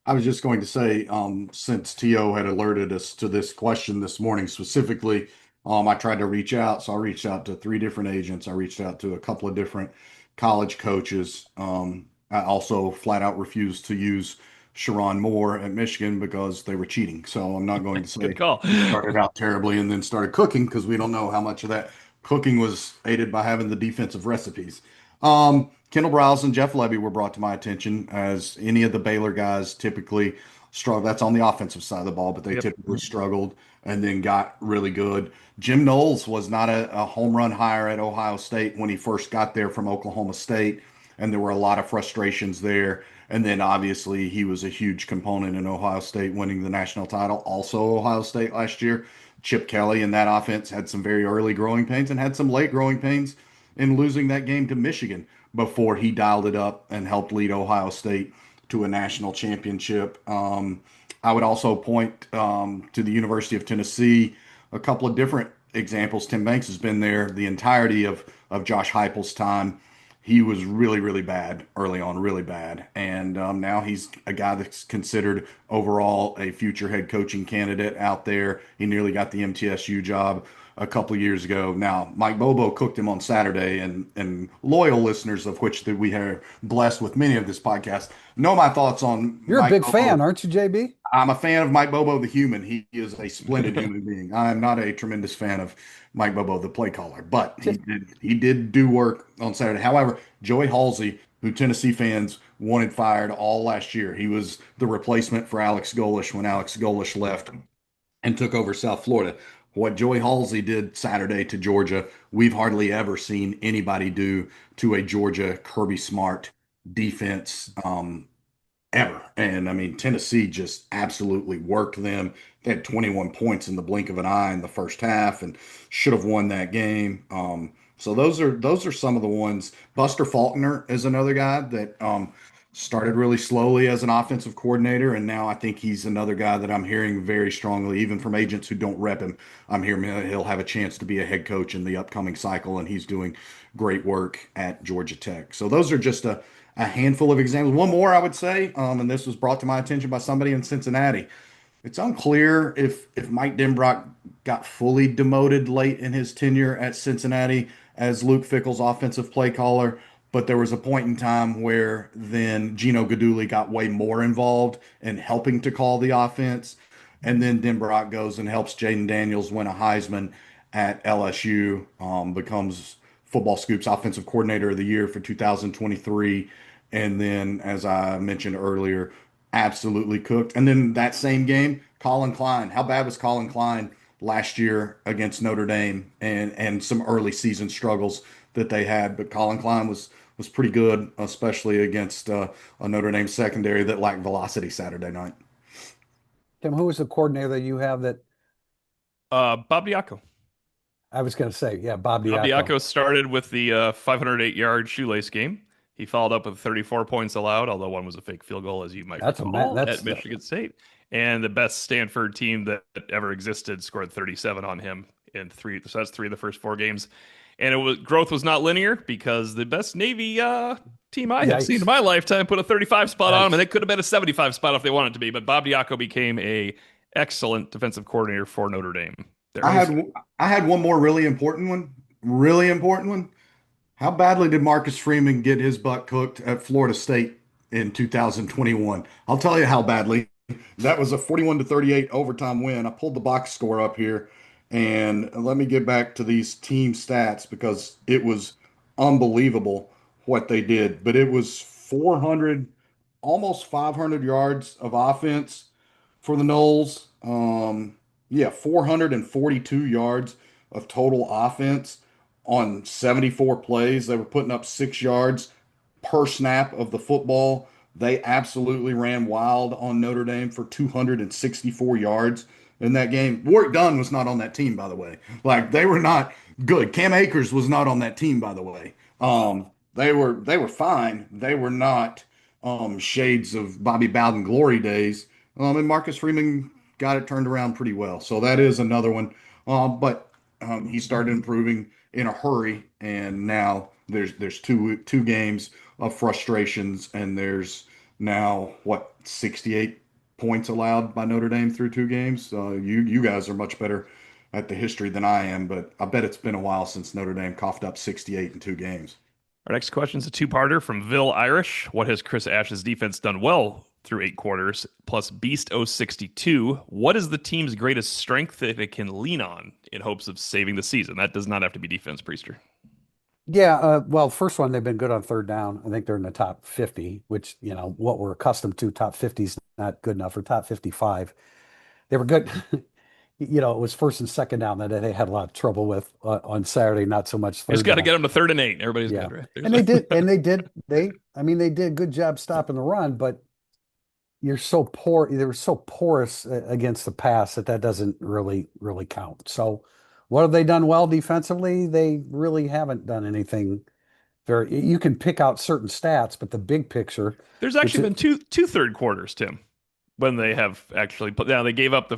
I was just going to say, since T.O. had alerted us to this question this morning specifically, I tried to reach out. So I reached out to 3 different agents. I reached out to a couple of different college coaches. I also flat out refused to use Sharon Moore at Michigan because they were cheating. So I'm not going to Good say call. he started out terribly and then started cooking because we don't know how much of that cooking was aided by having the defensive recipes. Kendall Browse and Jeff Levy were brought to my attention as any of the Baylor guys typically struggle. That's on the offensive side of the ball, but they Yep. typically struggled and then got really good. Jim Knowles was not a home run hire at Ohio State when he first got there from Oklahoma State, and there were a lot of frustrations there. And then obviously he was a huge component in Ohio State winning the national title. Also, Ohio State last year, Chip Kelly and that offense had some very early growing pains and had some late growing pains in losing that game to Michigan before he dialed it up and helped lead Ohio State to a national championship. I would also point to the University of Tennessee, a couple of different examples. Tim Banks has been there the entirety of Josh Heupel's time. He was really, really bad early on, really bad. And now he's a guy that's considered overall a future head coaching candidate out there. He nearly got the MTSU job a couple of years ago. Now, Mike Bobo cooked him on Saturday, and loyal listeners of which that we are blessed with many of this podcast know my thoughts on You're a Mike big fan, Bobo. aren't you, JB? I'm a fan of Mike Bobo, the human. He is a splendid human being. I am not a tremendous fan of Mike Bobo, the play caller, but he did do work on Saturday. However, Joey Halsey, who Tennessee fans wanted fired all last year, he was the replacement for Alex Golish when Alex Golish left and took over South Florida. What Joey Halsey did Saturday to Georgia, we've hardly ever seen anybody do to a Georgia Kirby Smart defense. Ever. And I mean, Tennessee just absolutely worked them. They had 21 points in the blink of an eye in the first half and should have won that game. So those are some of the ones. Buster Faulkner is another guy that started really slowly as an offensive coordinator, and now I think he's another guy that I'm hearing very strongly, even from agents who don't rep him. I'm hearing he'll have a chance to be a head coach in the upcoming cycle, and he's doing great work at Georgia Tech. So those are just a handful of examples. One more I would say, and this was brought to my attention by somebody in Cincinnati. It's unclear if Mike Denbrock got fully demoted late in his tenure at Cincinnati as Luke Fickell's offensive play caller, but there was a point in time where then Gino Guidugli got way more involved in helping to call the offense, and then Denbrock goes and helps Jaden Daniels win a Heisman at LSU, becomes Football Scoop's offensive coordinator of the year for 2023. And then, as I mentioned earlier, absolutely cooked. And then that same game, Colin Klein. How bad was Colin Klein last year against Notre Dame and some early season struggles that they had? But Colin Klein was pretty good, especially against a Notre Dame secondary that lacked velocity Saturday night. Tim, who was the coordinator that you have that Bob Diaco. I was going to say? Yeah, Bob Bob Diaco. Diaco started with the 508-yard shoelace game. He followed up with 34 points allowed, although one was a fake field goal, as you might That's recall, that's at Michigan State. And the best Stanford team that ever existed scored 37 on him in three. So that's three of the first four games. And growth was not linear because the best Navy team I have seen in my lifetime put a 35 spot on him, and it could have been a 75 spot if they wanted to be. But Bob Diaco became a excellent defensive coordinator for Notre Dame. I had one more really important one. Really important one. How badly did Marcus Freeman get his butt cooked at Florida State in 2021? I'll tell you how badly. That was a 41-38 overtime win. I pulled the box score up here, and let me get back to these team stats because it was unbelievable what they did. But it was 400, almost 500 yards of offense for the Noles. Yeah, 442 yards of total offense on 74 plays. They were putting up 6 yards per snap of the football. They absolutely ran wild on Notre Dame for 264 yards in that game. Warwick Dunn was not on that team, by the way. Like they were not good. Cam Akers was not on that team, by the way. They were fine. They were not shades of Bobby Bowden glory days. And Marcus Freeman got it turned around pretty well. So that is another one. But he started improving in a hurry, and now there's two games of frustrations, and there's now what 68 points allowed by Notre Dame through two games. You guys are much better at the history than I am, but I bet it's been a while since Notre Dame coughed up 68 in two games. Our next question is a two-parter from Vil Irish. What has Chris Ash's defense done well through 8 quarters, plus Beast 062? What is the team's greatest strength that it can lean on in hopes of saving the season? That does not have to be defense, Priester. Yeah, well, first one, they've been good on third down. I think they're in the top 50, which, what we're accustomed to, top 50 is not good enough, or top 55. They were good. It was first and second down that they had a lot of trouble with on Saturday, not so much third Just got to down. get them to 3rd and 8. Everybody's Yeah. good, right? And they did a good job stopping the run, but you're so poor. They were so porous against the pass that doesn't really count. So what have they done well defensively? They really haven't done anything You can pick out certain stats, but the big picture, There's which actually it, been two third quarters, Tim, when they have actually put down. They gave up the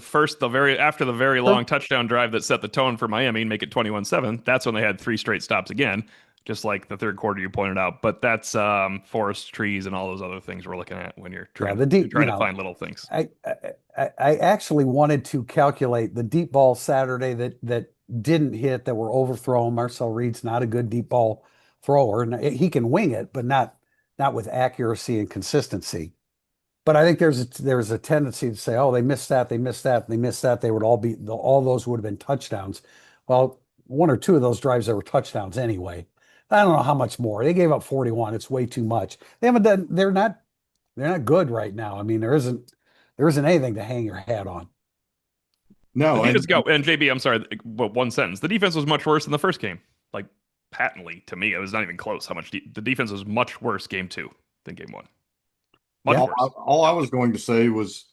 very after the very long touchdown drive that set the tone for Miami and make it 21-7. That's when they had three straight stops again, just like the third quarter you pointed out. But that's forest trees and all those other things we're looking at when you're yeah, trying you're trying to find little things. I actually wanted to calculate the deep ball Saturday that didn't hit, that were overthrown. Marcel Reed's not a good deep ball thrower, and he can wing it, but not with accuracy and consistency. But I think there's a tendency to say, oh, they missed that, they missed that, they missed that. They would all those would have been touchdowns. Well, one or two of those drives, they were touchdowns anyway. I don't know how much more. They gave up 41. It's way too much. They haven't done, they're not good right now. I mean, there isn't anything to hang your hat on. The No, defense go and JB, I'm sorry, but one sentence. The defense was much worse than the first game. Like patently to me, it was not even close. How much the defense was much worse game two than game one. Much yeah, worse. all I was going to say was,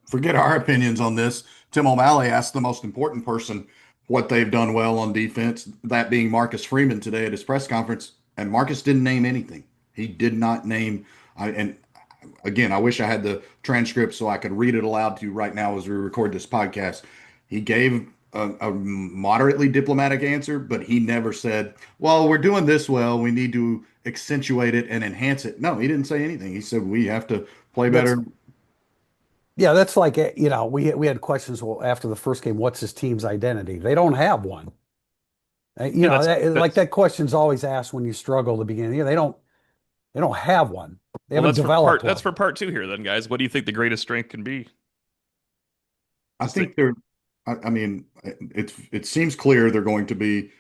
forget our opinions on this. Tim O'Malley asked the most important person what they've done well on defense, that being Marcus Freeman today at his press conference, and Marcus didn't name anything. He did not name. And again, I wish I had the transcript so I could read it aloud to you right now as we record this podcast. He gave a moderately diplomatic answer, but he never said, well, we're doing this well. We need to accentuate it and enhance it. No, he didn't say anything. He said, we have to play That's better. Yeah, that's like, we had questions, well, after the first game, what's his team's identity? They don't have one. Yeah, that's Like that's that question's always asked when you struggle at the beginning. Yeah, they don't have one. They well, haven't developed that's one. for part two here then, guys. What do you think the greatest strength can be? I Just think think I mean, it seems clear they're going to be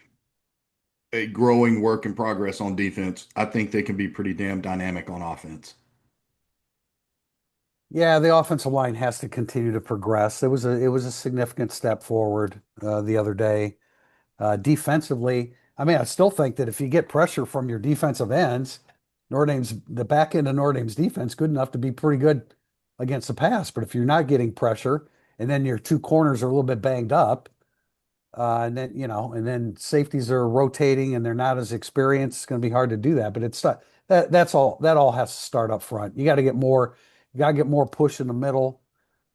a growing work in progress on defense. I think they can be pretty damn dynamic on offense. Yeah, the offensive line has to continue to progress. It was a significant step forward the other day. Defensively, I mean, I still think that if you get pressure from your defensive ends, the back end of Notre Dame's defense good enough to be pretty good against the pass. But if you're not getting pressure, and then your two corners are a little bit banged up, and then safeties are rotating and they're not as experienced, it's going to be hard to do that. But it's not that's all that all has to start up front. You got to get more push in the middle.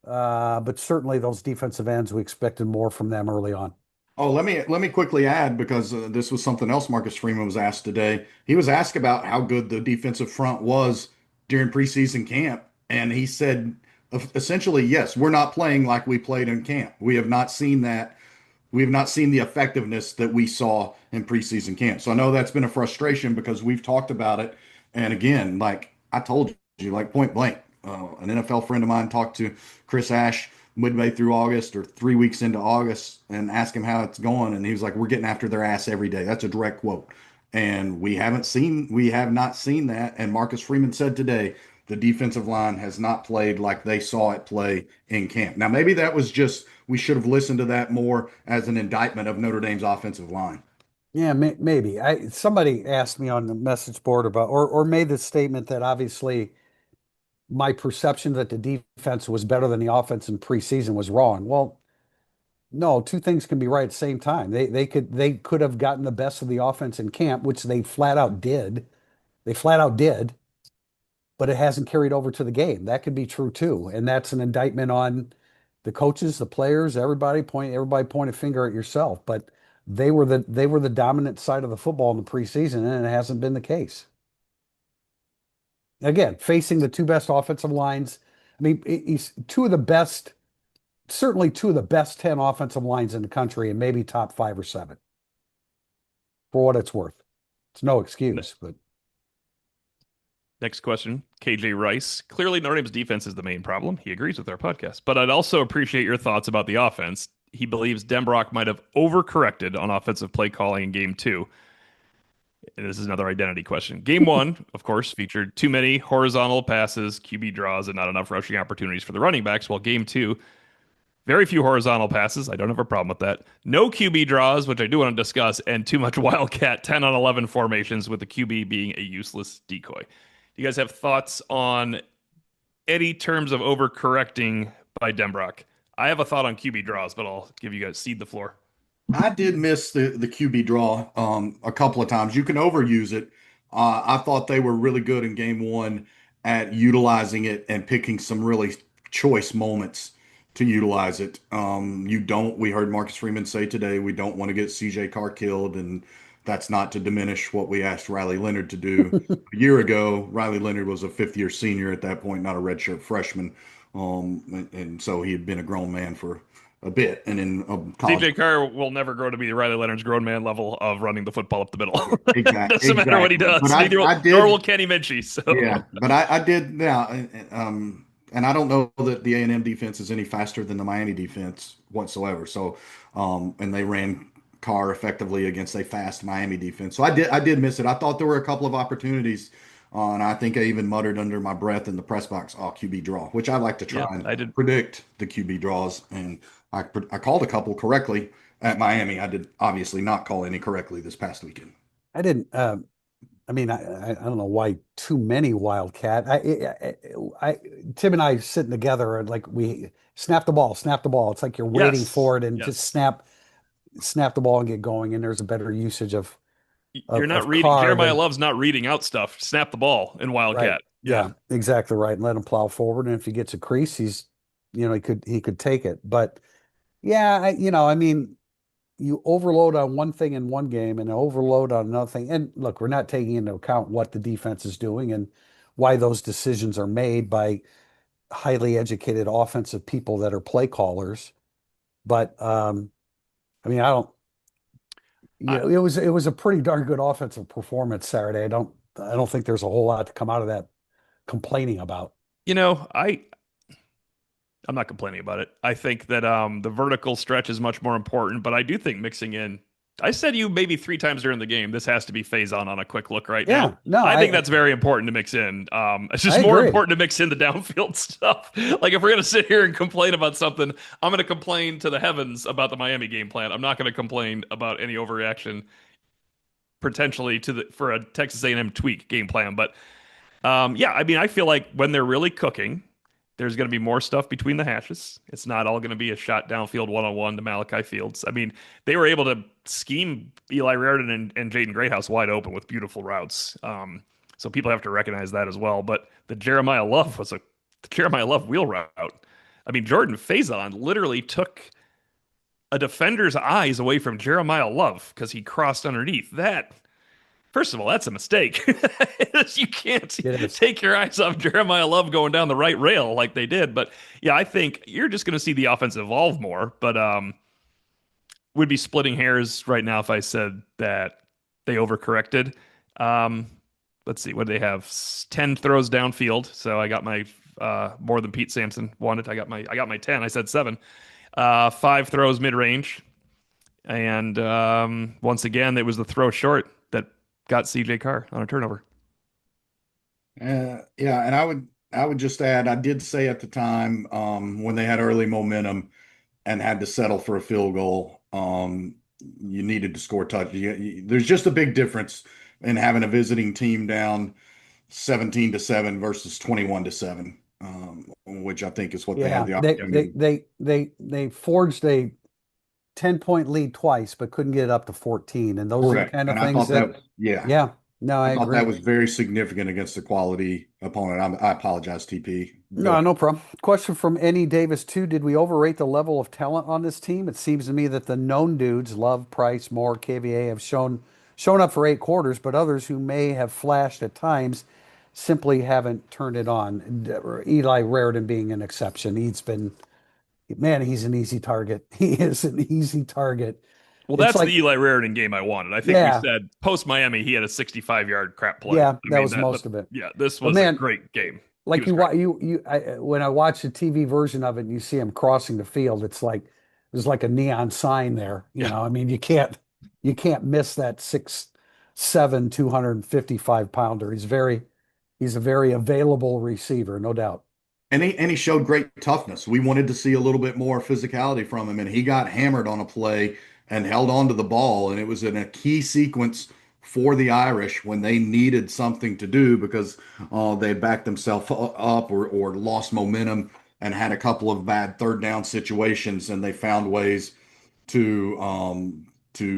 But certainly those defensive ends, we expected more from them early on. Oh, let me quickly add because this was something else Marcus Freeman was asked today. He was asked about how good the defensive front was during preseason camp, and he said essentially, yes, we're not playing like we played in camp. We have not seen that. We have not seen the effectiveness that we saw in preseason camp. So I know that's been a frustration because we've talked about it. And again, like I told you, like point blank, an NFL friend of mine talked to Chris Ash midway through August or 3 weeks into August and asked him how it's going. And he was like, we're getting after their ass every day. That's a direct quote. And we have not seen that. And Marcus Freeman said today, the defensive line has not played like they saw it play in camp. Now, maybe that was just, we should have listened to that more as an indictment of Notre Dame's offensive line. Yeah, maybe. Somebody asked me on the message board about, or made the statement that obviously my perception that the defense was better than the offense in preseason was wrong. Well, no, two things can be right at the same time. They could have gotten the best of the offense in camp, which they flat out did. They flat out did, but it hasn't carried over to the game. That could be true too, and that's an indictment on the coaches, the players, everybody point a finger at yourself. But they were the dominant side of the football in the preseason, and it hasn't been the case. Again, facing the two best offensive lines. I mean, he's certainly two of the best 10 offensive lines in the country, and maybe top five or seven, for what it's worth. It's no excuse, but next question, KJ Rice. Clearly, Notre Dame's defense is the main problem. He agrees with our podcast, but I'd also appreciate your thoughts about the offense. He believes Denbrock might have overcorrected on offensive play calling in game two. And this is another identity question. Game one, of course, featured too many horizontal passes, QB draws, and not enough rushing opportunities for the running backs, while game two, very few horizontal passes. I don't have a problem with that. No QB draws, which I do want to discuss, and too much Wildcat 10 on 11 formations with the QB being a useless decoy. Do you guys have thoughts on any terms of overcorrecting by Denbrock? I have a thought on QB draws, but I'll give you guys cede the floor. I did miss the QB draw a couple of times. You can overuse it, I thought they were really good in game one at utilizing it and picking some really choice moments to utilize it. We heard Marcus Freeman say today, we don't want to get CJ Carr killed, and that's not to diminish what we asked Riley Leonard to do a year ago. Riley Leonard was a fifth-year senior at that point, not a redshirt freshman. And so he had been a grown man for a bit, and in college. CJ Carr will never grow to be Riley Leonard's grown man level of running the football up the middle. Exactly, Doesn't matter what he exactly. But does. I Nor did, will Kenny Minchie. So yeah. But I did now, and I don't know that the A&M defense is any faster than the Miami defense whatsoever. So, and they ran Carr effectively against a fast Miami defense. So I did miss it. I thought there were a couple of opportunities, and I think I even muttered under my breath in the press box, "Oh, QB draw," which I like to try yeah, and I did. predict the QB draws, and I called a couple correctly at Miami. I did obviously not call any correctly this past weekend. I didn't. I mean, I don't know why too many Wildcat. Tim and I sitting together and like we snap the ball, snap the ball. It's like you're waiting Yes, for it and just yes. snap the ball and get going. And there's a better usage of You're not reading. Carr Jeremiah than Love's not reading out stuff. Snap the ball in right. Wildcat. Yeah. Yeah, exactly right. And let him plow forward. And if he gets a crease, he could take it. But yeah, I mean, you overload on one thing in one game and overload on another thing. And look, we're not taking into account what the defense is doing and why those decisions are made by highly educated offensive people that are play callers. But I mean, I don't, I, it was a pretty darn good offensive performance Saturday. I don't think there's a whole lot to come out of that complaining about. you know, I I'm not complaining about it. I think that the vertical stretch is much more important, but I do think mixing in. I said you maybe three times during the game. This has to be phase on a quick look right now. Yeah, no, I think that's very important to mix in. It's I just more agree. important to mix in the downfield stuff. Like if we're gonna sit here and complain about something, I'm gonna complain to the heavens about the Miami game plan. I'm not gonna complain about any overreaction potentially for a Texas A&M tweak game plan. But yeah, I mean, I feel like when they're really cooking, there's going to be more stuff between the hashes. It's not all going to be a shot downfield one-on-one to Malachi Fields. I mean, they were able to scheme Eli Raridon and Jaden Greathouse wide open with beautiful routes. So people have to recognize that as well. But the Jeremiah Love wheel route. I mean, Jordan Faison literally took a defender's eyes away from Jeremiah Love because he crossed underneath. First of all, that's a mistake. You can't It is. take your eyes off Jeremiah Love going down the right rail like they did. But yeah, I think you're just going to see the offense evolve more. But would be splitting hairs right now if I said that they overcorrected. Um, let's see, what do they have? 10 throws downfield. So I got my more than Pete Sampson wanted. I got my 10. I said 7. 5 throws mid range. And once again, it was the throw short that got CJ Carr on a turnover. Yeah, and I would just add, I did say at the time when they had early momentum and had to settle for a field goal, you needed to score touch. There's just a big difference in having a visiting team down 17-7 versus 21-7, which I think is what they had Yeah, the opportunity. they forged a 10-point lead twice, but couldn't get it up to 14. And those are the Correct. kind of And I things thought that, that, yeah, yeah, no, I I thought that agree. was very significant against the quality opponent. I apologize, TP. Go No, no problem. Question from Any Davis too. Did we overrate the level of talent on this team? It seems to me that the known dudes, Love, Price, Moore, KVA, have shown up for 8 quarters, but others who may have flashed at times simply haven't turned it on. Eli Raridon being an exception. He's an easy target. He is an easy target. Well, It's that's the like, Eli Raridon game I wanted. I think we yeah, said post Miami, he had a 65-yard crap play. yeah, I that mean was that, but most of it. yeah, this But was a man, great game. He like was great. when I watch the TV version of it and you see him crossing the field, it's like there's like a neon sign there. Yeah. I mean, you can't miss that 6'7", 255 pounder. He's a very available receiver, no doubt. And he showed great toughness. We wanted to see a little bit more physicality from him, and he got hammered on a play and held on to the ball. And it was in a key sequence for the Irish when they needed something to do because they backed themselves up or lost momentum and had a couple of bad third down situations, and they found ways to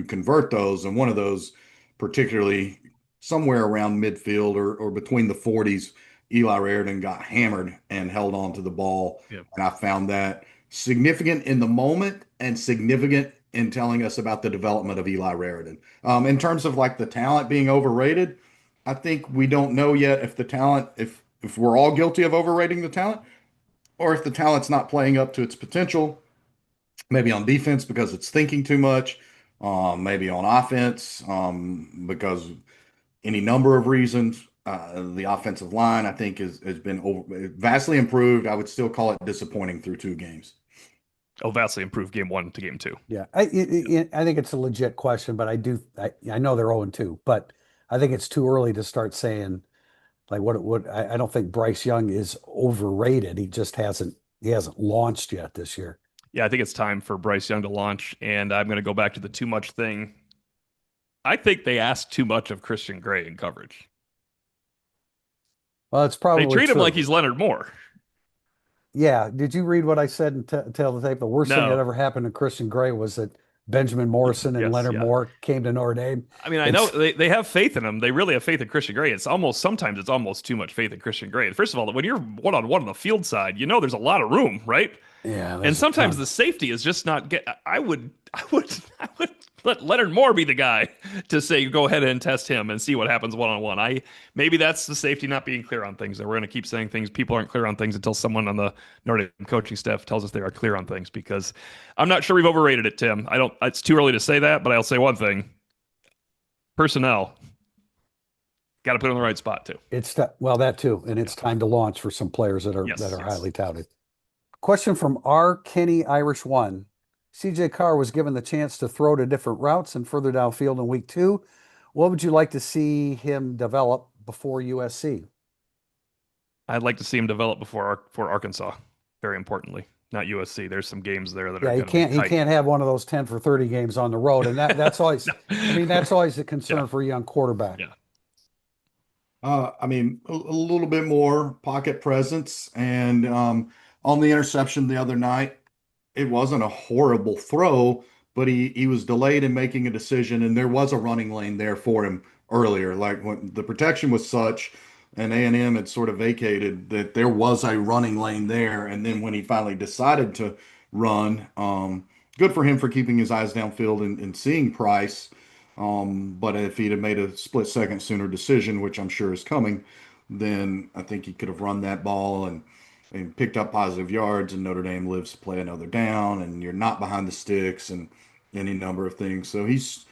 convert those. And one of those particularly somewhere around midfield or between the 40s, Eli Raridan got hammered and held on to the ball. Yeah. And I found that significant in the moment and significant in telling us about the development of Eli Raridan. In terms of like the talent being overrated, I think we don't know yet if the talent, if we're all guilty of overrating the talent, or if the talent's not playing up to its potential, maybe on defense because it's thinking too much, maybe on offense because any number of reasons. The offensive line, I think, has been vastly improved. I would still call it disappointing through 2 games. Oh, vastly improved game 1 to game 2. Yeah, I think it's a legit question, but I know they're 0-2, but I think it's too early to start saying like what I don't think Bryce Young is overrated. He hasn't launched yet this year. Yeah, I think it's time for Bryce Young to launch, and I'm going to go back to the too much thing. I think they ask too much of Christian Gray in coverage. Well, it's They probably treat him like true. he's Leonard Moore. Yeah. Did you read what I said in Tell the Tape? The worst thing that No. ever happened to Christian Gray was that Benjamin Morrison and Yes, Leonard yeah. Moore came to Notre Dame. I mean, I know And they have faith in him. They really have faith in Christian Gray. Sometimes it's almost too much faith in Christian Gray. First of all, when you're one-on-one on the field side, there's a lot of room, right? yeah, And there's a sometimes ton. the safety is just not get. I would let Leonard Moore be the guy to say go ahead and test him and see what happens one-on-one. Maybe that's the safety not being clear on things. That we're going to keep saying things. People aren't clear on things until someone on the Notre Dame coaching staff tells us they are clear on things. Because I'm not sure we've overrated it, Tim. I don't. It's too early to say that, but I'll say one thing: personnel got to put in the right spot too. Well, that too, and Yeah. it's time to launch for some players that Yes. are Yes. highly touted. Question from R. Kenny Irish One. CJ Carr was given the chance to throw to different routes and further downfield in week 2. What would you like to see him develop before USC? I'd like to see him develop for Arkansas. Very importantly, not USC. There's some games there that are Yeah, he going to be can't he tight. can't have one of those 10 for 30 games on the road. And that's always I mean, that's always a Yeah. concern for a young quarterback. Yeah. I mean, a little bit more pocket presence. And on the interception the other night, it wasn't a horrible throw, but he was delayed in making a decision, and there was a running lane there for him earlier. Like when the protection was such, and A&M had sort of vacated that there was a running lane there. And then when he finally decided to run, good for him for keeping his eyes downfield and seeing Price. But if he'd have made a split second sooner decision, which I'm sure is coming, then I think he could have run that ball and picked up positive yards. And Notre Dame lives to play another down, and you're not behind the sticks and any number of things. So he's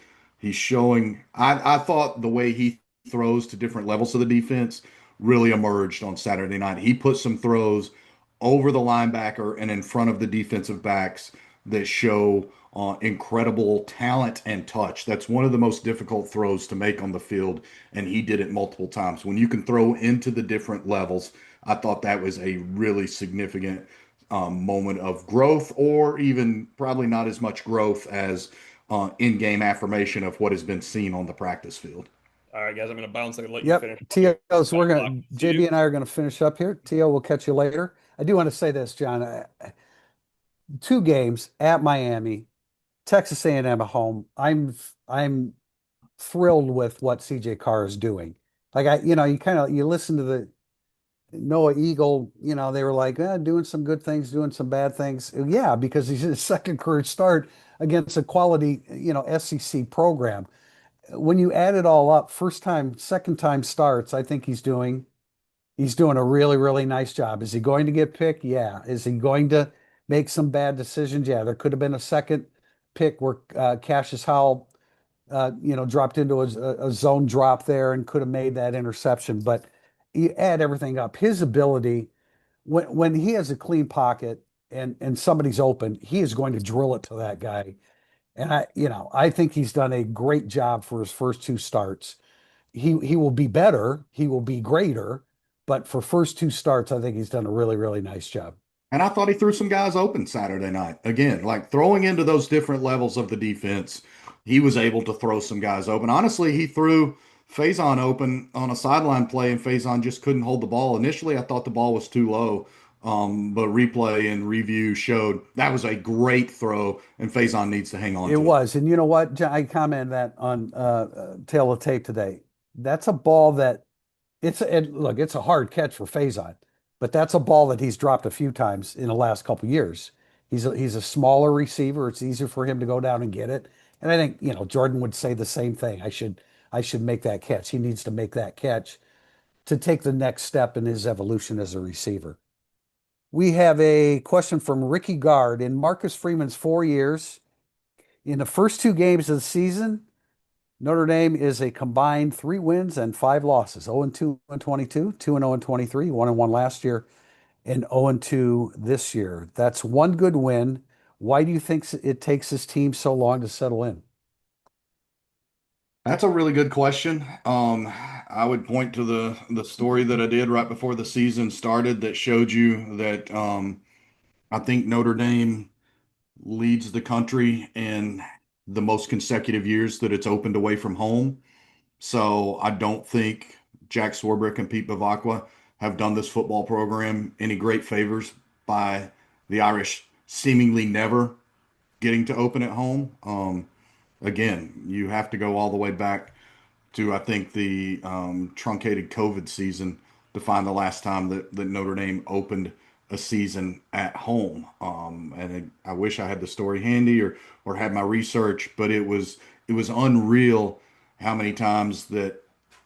showing. I thought the way he throws to different levels of the defense really emerged on Saturday night. He put some throws over the linebacker and in front of the defensive backs that show incredible talent and touch. That's one of the most difficult throws to make on the field, and he did it multiple times. When you can throw into the different levels, I thought that was a really significant moment of growth, or even probably not as much growth as in-game affirmation of what has been seen on the practice field. All right, guys, I'm going to bounce and let you Yep. finish. Tio's we're 5 o'clock. gonna See you. JB and I are gonna finish up here. Tio, we'll catch you later. I do want to say this, John. 2 games at Miami, Texas A&M at home. I'm thrilled with what CJ Carr is doing. Like you listen to the Noah Eagle, they were like, doing some good things, doing some bad things. Yeah, because he's in his second career start against a quality, SEC program. When you add it all up, first time, second time starts, I think he's doing a really, really nice job. Is he going to get picked? Yeah. Is he going to make some bad decisions? Yeah. There could have been a second pick where Cassius Howell, dropped into a zone drop there and could have made that interception. But you add everything up, his ability when he has a clean pocket and somebody's open, he is going to drill it to that guy. And I think he's done a great job for his first 2 starts. He will be better, he will be greater, but for first 2 starts, I think he's done a really, really nice job. And I thought he threw some guys open Saturday night. Again, like throwing into those different levels of the defense, he was able to throw some guys open. Honestly, he threw Faison open on a sideline play, and Faison just couldn't hold the ball. Initially, I thought the ball was too low, but replay and review showed that was a great throw, and Faison needs to hang on It to it. was, and you know what? I commented that on Tail of Tape today. that's a ball that look, it's a hard catch for Faison, but that's a ball that he's dropped a few times in the last couple years. He's a smaller receiver. It's easier for him to go down and get it. And I think, Jordan would say the same thing. I should make that catch. He needs to make that catch to take the next step in his evolution as a receiver. We have a question from Ricky Gard. In Marcus Freeman's 4 years, in the first two games of the season, Notre Dame is a combined 3 wins and 5 losses. 0-2 in 22, 2-0 in 23, 1-1 last year, and 0-2 this year. That's one good win. Why do you think it takes this team so long to settle in? That's a really good question. I would point to the story that I did right before the season started that showed you that I think Notre Dame leads the country in the most consecutive years that it's opened away from home. So I don't think Jack Swarbrick and Pete Bavacqua have done this football program any great favors by the Irish seemingly never getting to open at home. Again, you have to go all the way back to I think the truncated COVID season to find the last time that Notre Dame opened a season at home. And I wish I had the story handy or had my research, but it was unreal how many times that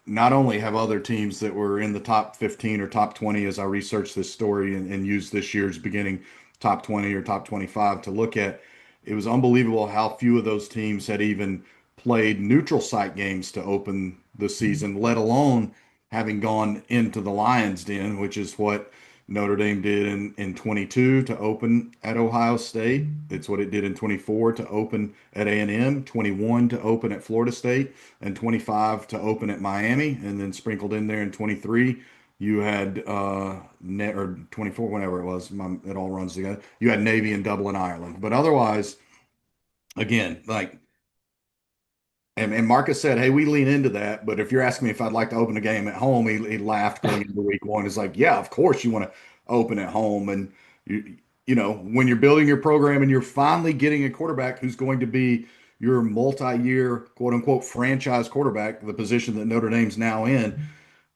not only have other teams that were in the top 15 or top 20 as I researched this story and used this year's beginning top 20 or top 25 to look at, it was unbelievable how few of those teams had even played neutral site games to open the season, let alone having gone into the Lions Den, which is what Notre Dame did in 22 to open at Ohio State. It's what it did in 24 to open at A&M, 21 to open at Florida State, and 25 to open at Miami. And then sprinkled in there in 23, you had net or 24, whenever it was, it all runs together. You had Navy and Dublin, Ireland. But otherwise, again, like and Marcus said, "Hey, we lean into that." But if you're asking me if I'd like to open a game at home, he laughed going into week one. It's like, yeah, of course you want to open at home, and when you're building your program and you're finally getting a quarterback who's going to be your multi-year quote unquote franchise quarterback, the position that Notre Dame's now in.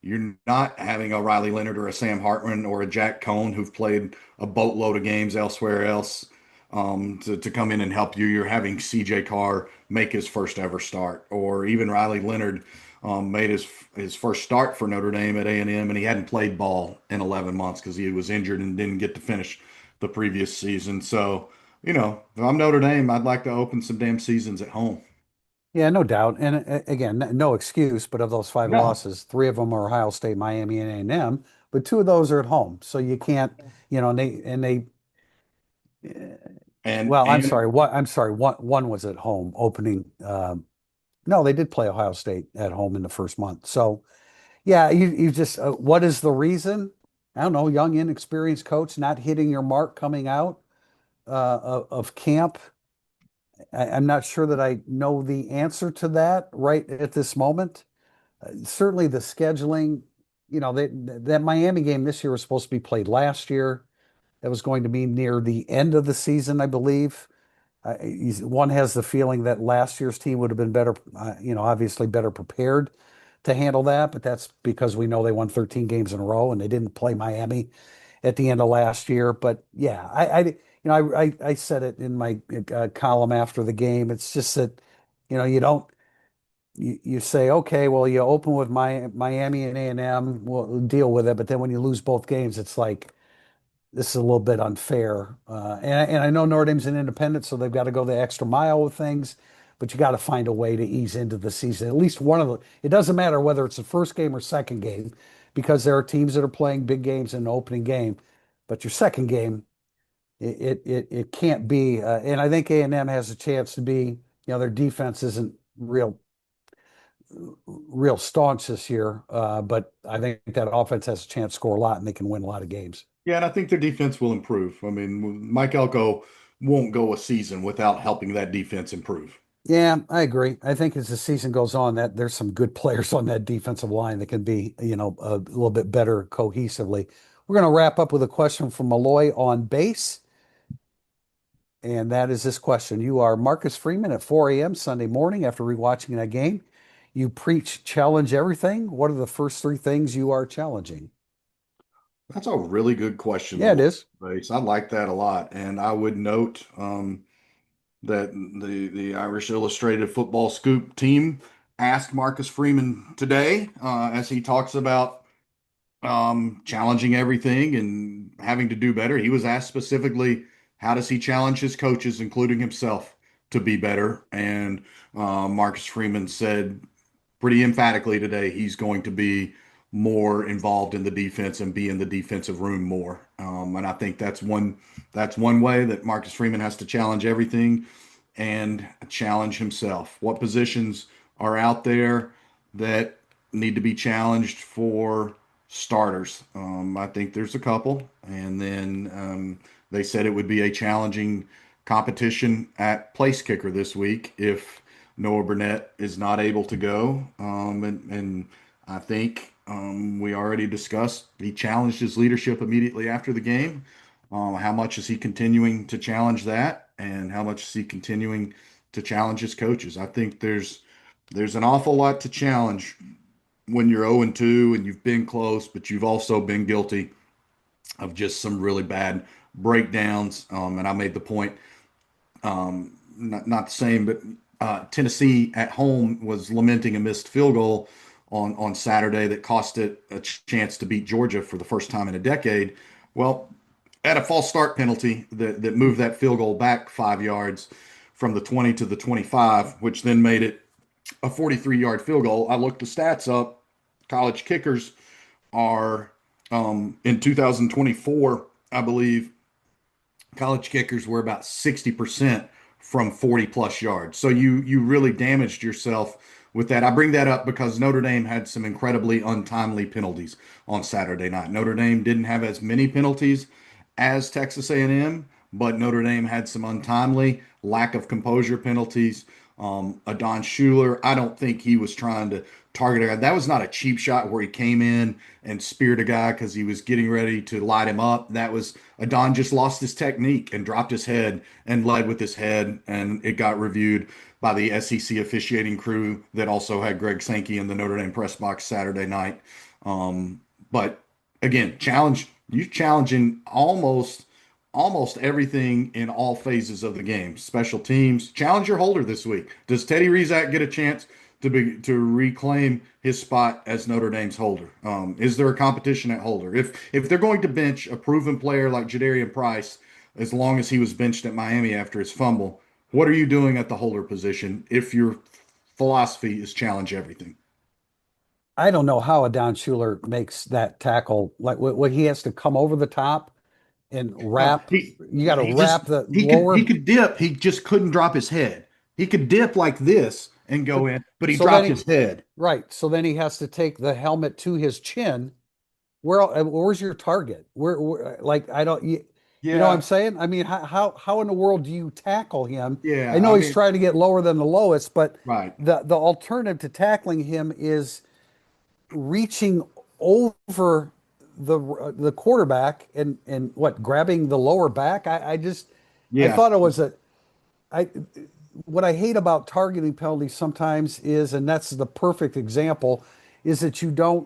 You're not having a Riley Leonard or a Sam Hartman or a Jack Cohn who've played a boatload of games elsewhere else to come in and help you. You're having CJ Carr make his first ever start, or even Riley Leonard made his first start for Notre Dame at A&M, and he hadn't played ball in 11 months because he was injured and didn't get to finish the previous season. So, if I'm Notre Dame, I'd like to open some damn seasons at home. Yeah, no doubt. And again, no excuse, but of those five No. losses, three of them are Ohio State, Miami, and A&M, but two of those are at home. So you can't, and they And well, I'm and sorry, one was at home opening. No, they did play Ohio State at home in the first month. So yeah, you just what is the reason? I don't know, young, inexperienced coach not hitting your mark coming out of camp. I'm not sure that I know the answer to that right at this moment. Certainly the scheduling, that Miami game this year was supposed to be played last year. That was going to be near the end of the season, I believe. One has the feeling that last year's team would have been better, obviously better prepared to handle that, but that's because we know they won 13 games in a row and they didn't play Miami at the end of last year. But yeah, I said it in my column after the game. It's just that, you don't you say, okay, well, you open with Miami and A&M, we'll deal with it. But then when you lose both games, it's like this is a little bit unfair. And I know Notre Dame's an independent, so they've got to go the extra mile with things. But you got to find a way to ease into the season. At least one of the. It doesn't matter whether it's the first game or second game, because there are teams that are playing big games in the opening game. But your second game, it can't be. And I think A&M has a chance to be. Their defense isn't real staunch this year, but I think that offense has a chance to score a lot, and they can win a lot of games. Yeah, and I think their defense will improve. I mean, Mike Elko won't go a season without helping that defense improve. Yeah, I agree. I think as the season goes on, that there's some good players on that defensive line that can be, a little bit better cohesively. We're going to wrap up with a question from Malloy on base, and that is this question. You are Marcus Freeman at 4 a.m. Sunday morning after rewatching that game. You preach challenge everything. What are the first three things you are challenging? That's a really good question, Yeah, it though, is. Bates. I like that a lot. And I would note that the Irish Illustrated Football Scoop team asked Marcus Freeman today, as he talks about challenging everything and having to do better. He was asked specifically, how does he challenge his coaches, including himself, to be better? And Marcus Freeman said pretty emphatically today he's going to be more involved in the defense and be in the defensive room more. And I think that's one way that Marcus Freeman has to challenge everything and challenge himself. What positions are out there that need to be challenged for starters? I think there's a couple, and then they said it would be a challenging competition at place kicker this week if Noah Burnett is not able to go. And I think we already discussed he challenged his leadership immediately after the game. How much is he continuing to challenge that, and how much is he continuing to challenge his coaches? I think there's an awful lot to challenge when you're 0-2 and you've been close, but you've also been guilty of just some really bad breakdowns. And I made the point, not the same, but Tennessee at home was lamenting a missed field goal on Saturday that cost it a chance to beat Georgia for the first time in a decade. Well, at a false start penalty that moved that field goal back 5 yards from the 20 to the 25, which then made it a 43-yard field goal. I looked the stats up. College kickers are in 2024, I believe, college kickers were about 60% from 40 plus yards. So you really damaged yourself with that. I bring that up because Notre Dame had some incredibly untimely penalties on Saturday night. Notre Dame didn't have as many penalties as Texas A&M, but Notre Dame had some untimely lack of composure penalties. Adon Schuler, I don't think he was trying to target a guy. That was not a cheap shot where he came in and speared a guy because he was getting ready to light him up. That was Adon just lost his technique and dropped his head and led with his head, and it got reviewed by the SEC officiating crew that also had Greg Sankey in the Notre Dame press box Saturday night. But again, you challenging almost everything in all phases of the game. Special teams. Challenge your holder this week. Does Teddy Rizak get a chance to reclaim his spot as Notre Dame's holder? Is there a competition at holder? If they're going to bench a proven player like Jadarian Price, as long as he was benched at Miami after his fumble, what are you doing at the holder position if your philosophy is challenge everything? I don't know how Adon Schuler makes that tackle. Like what he has to come over the top and wrap. He You got to he just wrap the he lower. could dip. He just couldn't drop his head. He could dip like this and go But in, but he so then dropped he his head. right. So then he has to take the helmet to his chin. Where's your target? Like I don't you know what I'm Yeah, saying? I mean, how in the world do you tackle him? I yeah. know I he's mean, trying to get lower than the lowest, but right. the alternative to tackling him is reaching over the quarterback and what grabbing the lower back. I Yeah, thought it was a I what I hate about targeting penalties sometimes is, and that's the perfect example, is that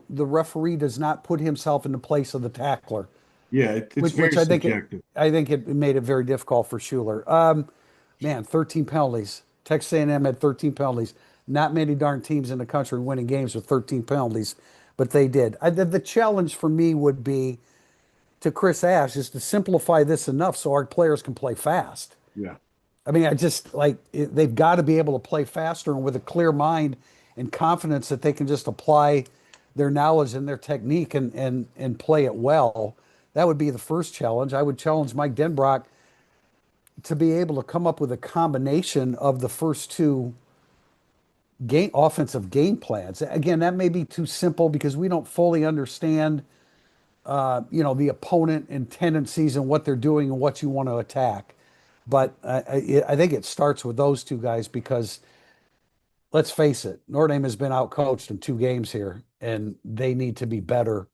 the referee does not put himself in the place of the tackler, yeah. It's which very subjective. I think it made it very difficult for Schuler. Man, 13 penalties. Texas A&M had 13 penalties. Not many darn teams in the country winning games with 13 penalties, but they did. The challenge for me would be to Chris Ash is to simplify this enough so our players can play fast. Yeah, I mean, I just like they've got to be able to play faster and with a clear mind and confidence that they can just apply their knowledge and their technique and play it well. That would be the first challenge. I would challenge Mike Denbrock to be able to come up with a combination of the first two game offensive game plans. Again, that may be too simple because we don't fully understand the opponent and tendencies and what they're doing and what you want to attack. But I think it starts with those two guys because let's face it, Notre Dame has been outcoached in two games here, and they need to be better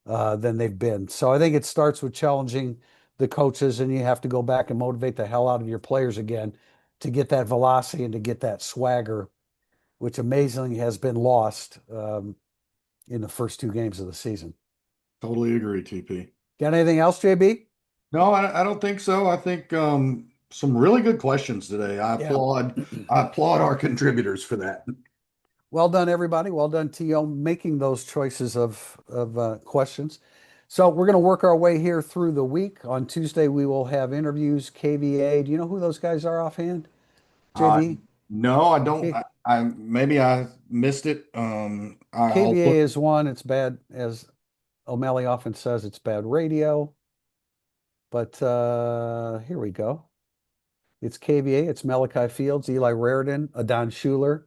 than they've been. So I think it starts with challenging the coaches, and you have to go back and motivate the hell out of your players again to get that velocity and to get that swagger which amazingly has been lost in the first 2 games of the season. Totally agree, TP. Got anything else, JB? No, I don't think so. I think some really good questions today. Yeah. I applaud our contributors for that. Well done, everybody. Well done, T.O., making those choices of questions. So we're going to work our way here through the week. On Tuesday, we will have interviews, KVA. Do you know who those guys are offhand, Uh, JB? no, I don't. K- I maybe I missed it. I'll KVA look. is one. It's bad, as O'Malley often says, it's bad radio. But here we go. It's KVA. It's Malachi Fields, Eli Raridan, Adon Schuler.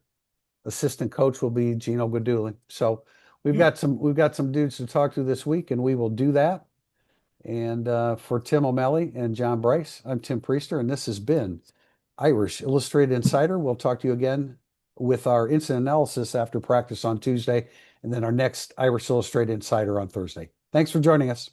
Assistant coach will be Gino Guidugli. So Yeah. we've got some dudes to talk to this week, and we will do that. And for Tim O'Malley and John Bryce, I'm Tim Priester, and this has been Irish Illustrated Insider. We'll talk to you again with our incident analysis after practice on Tuesday, and then our next Irish Illustrated Insider on Thursday. Thanks for joining us.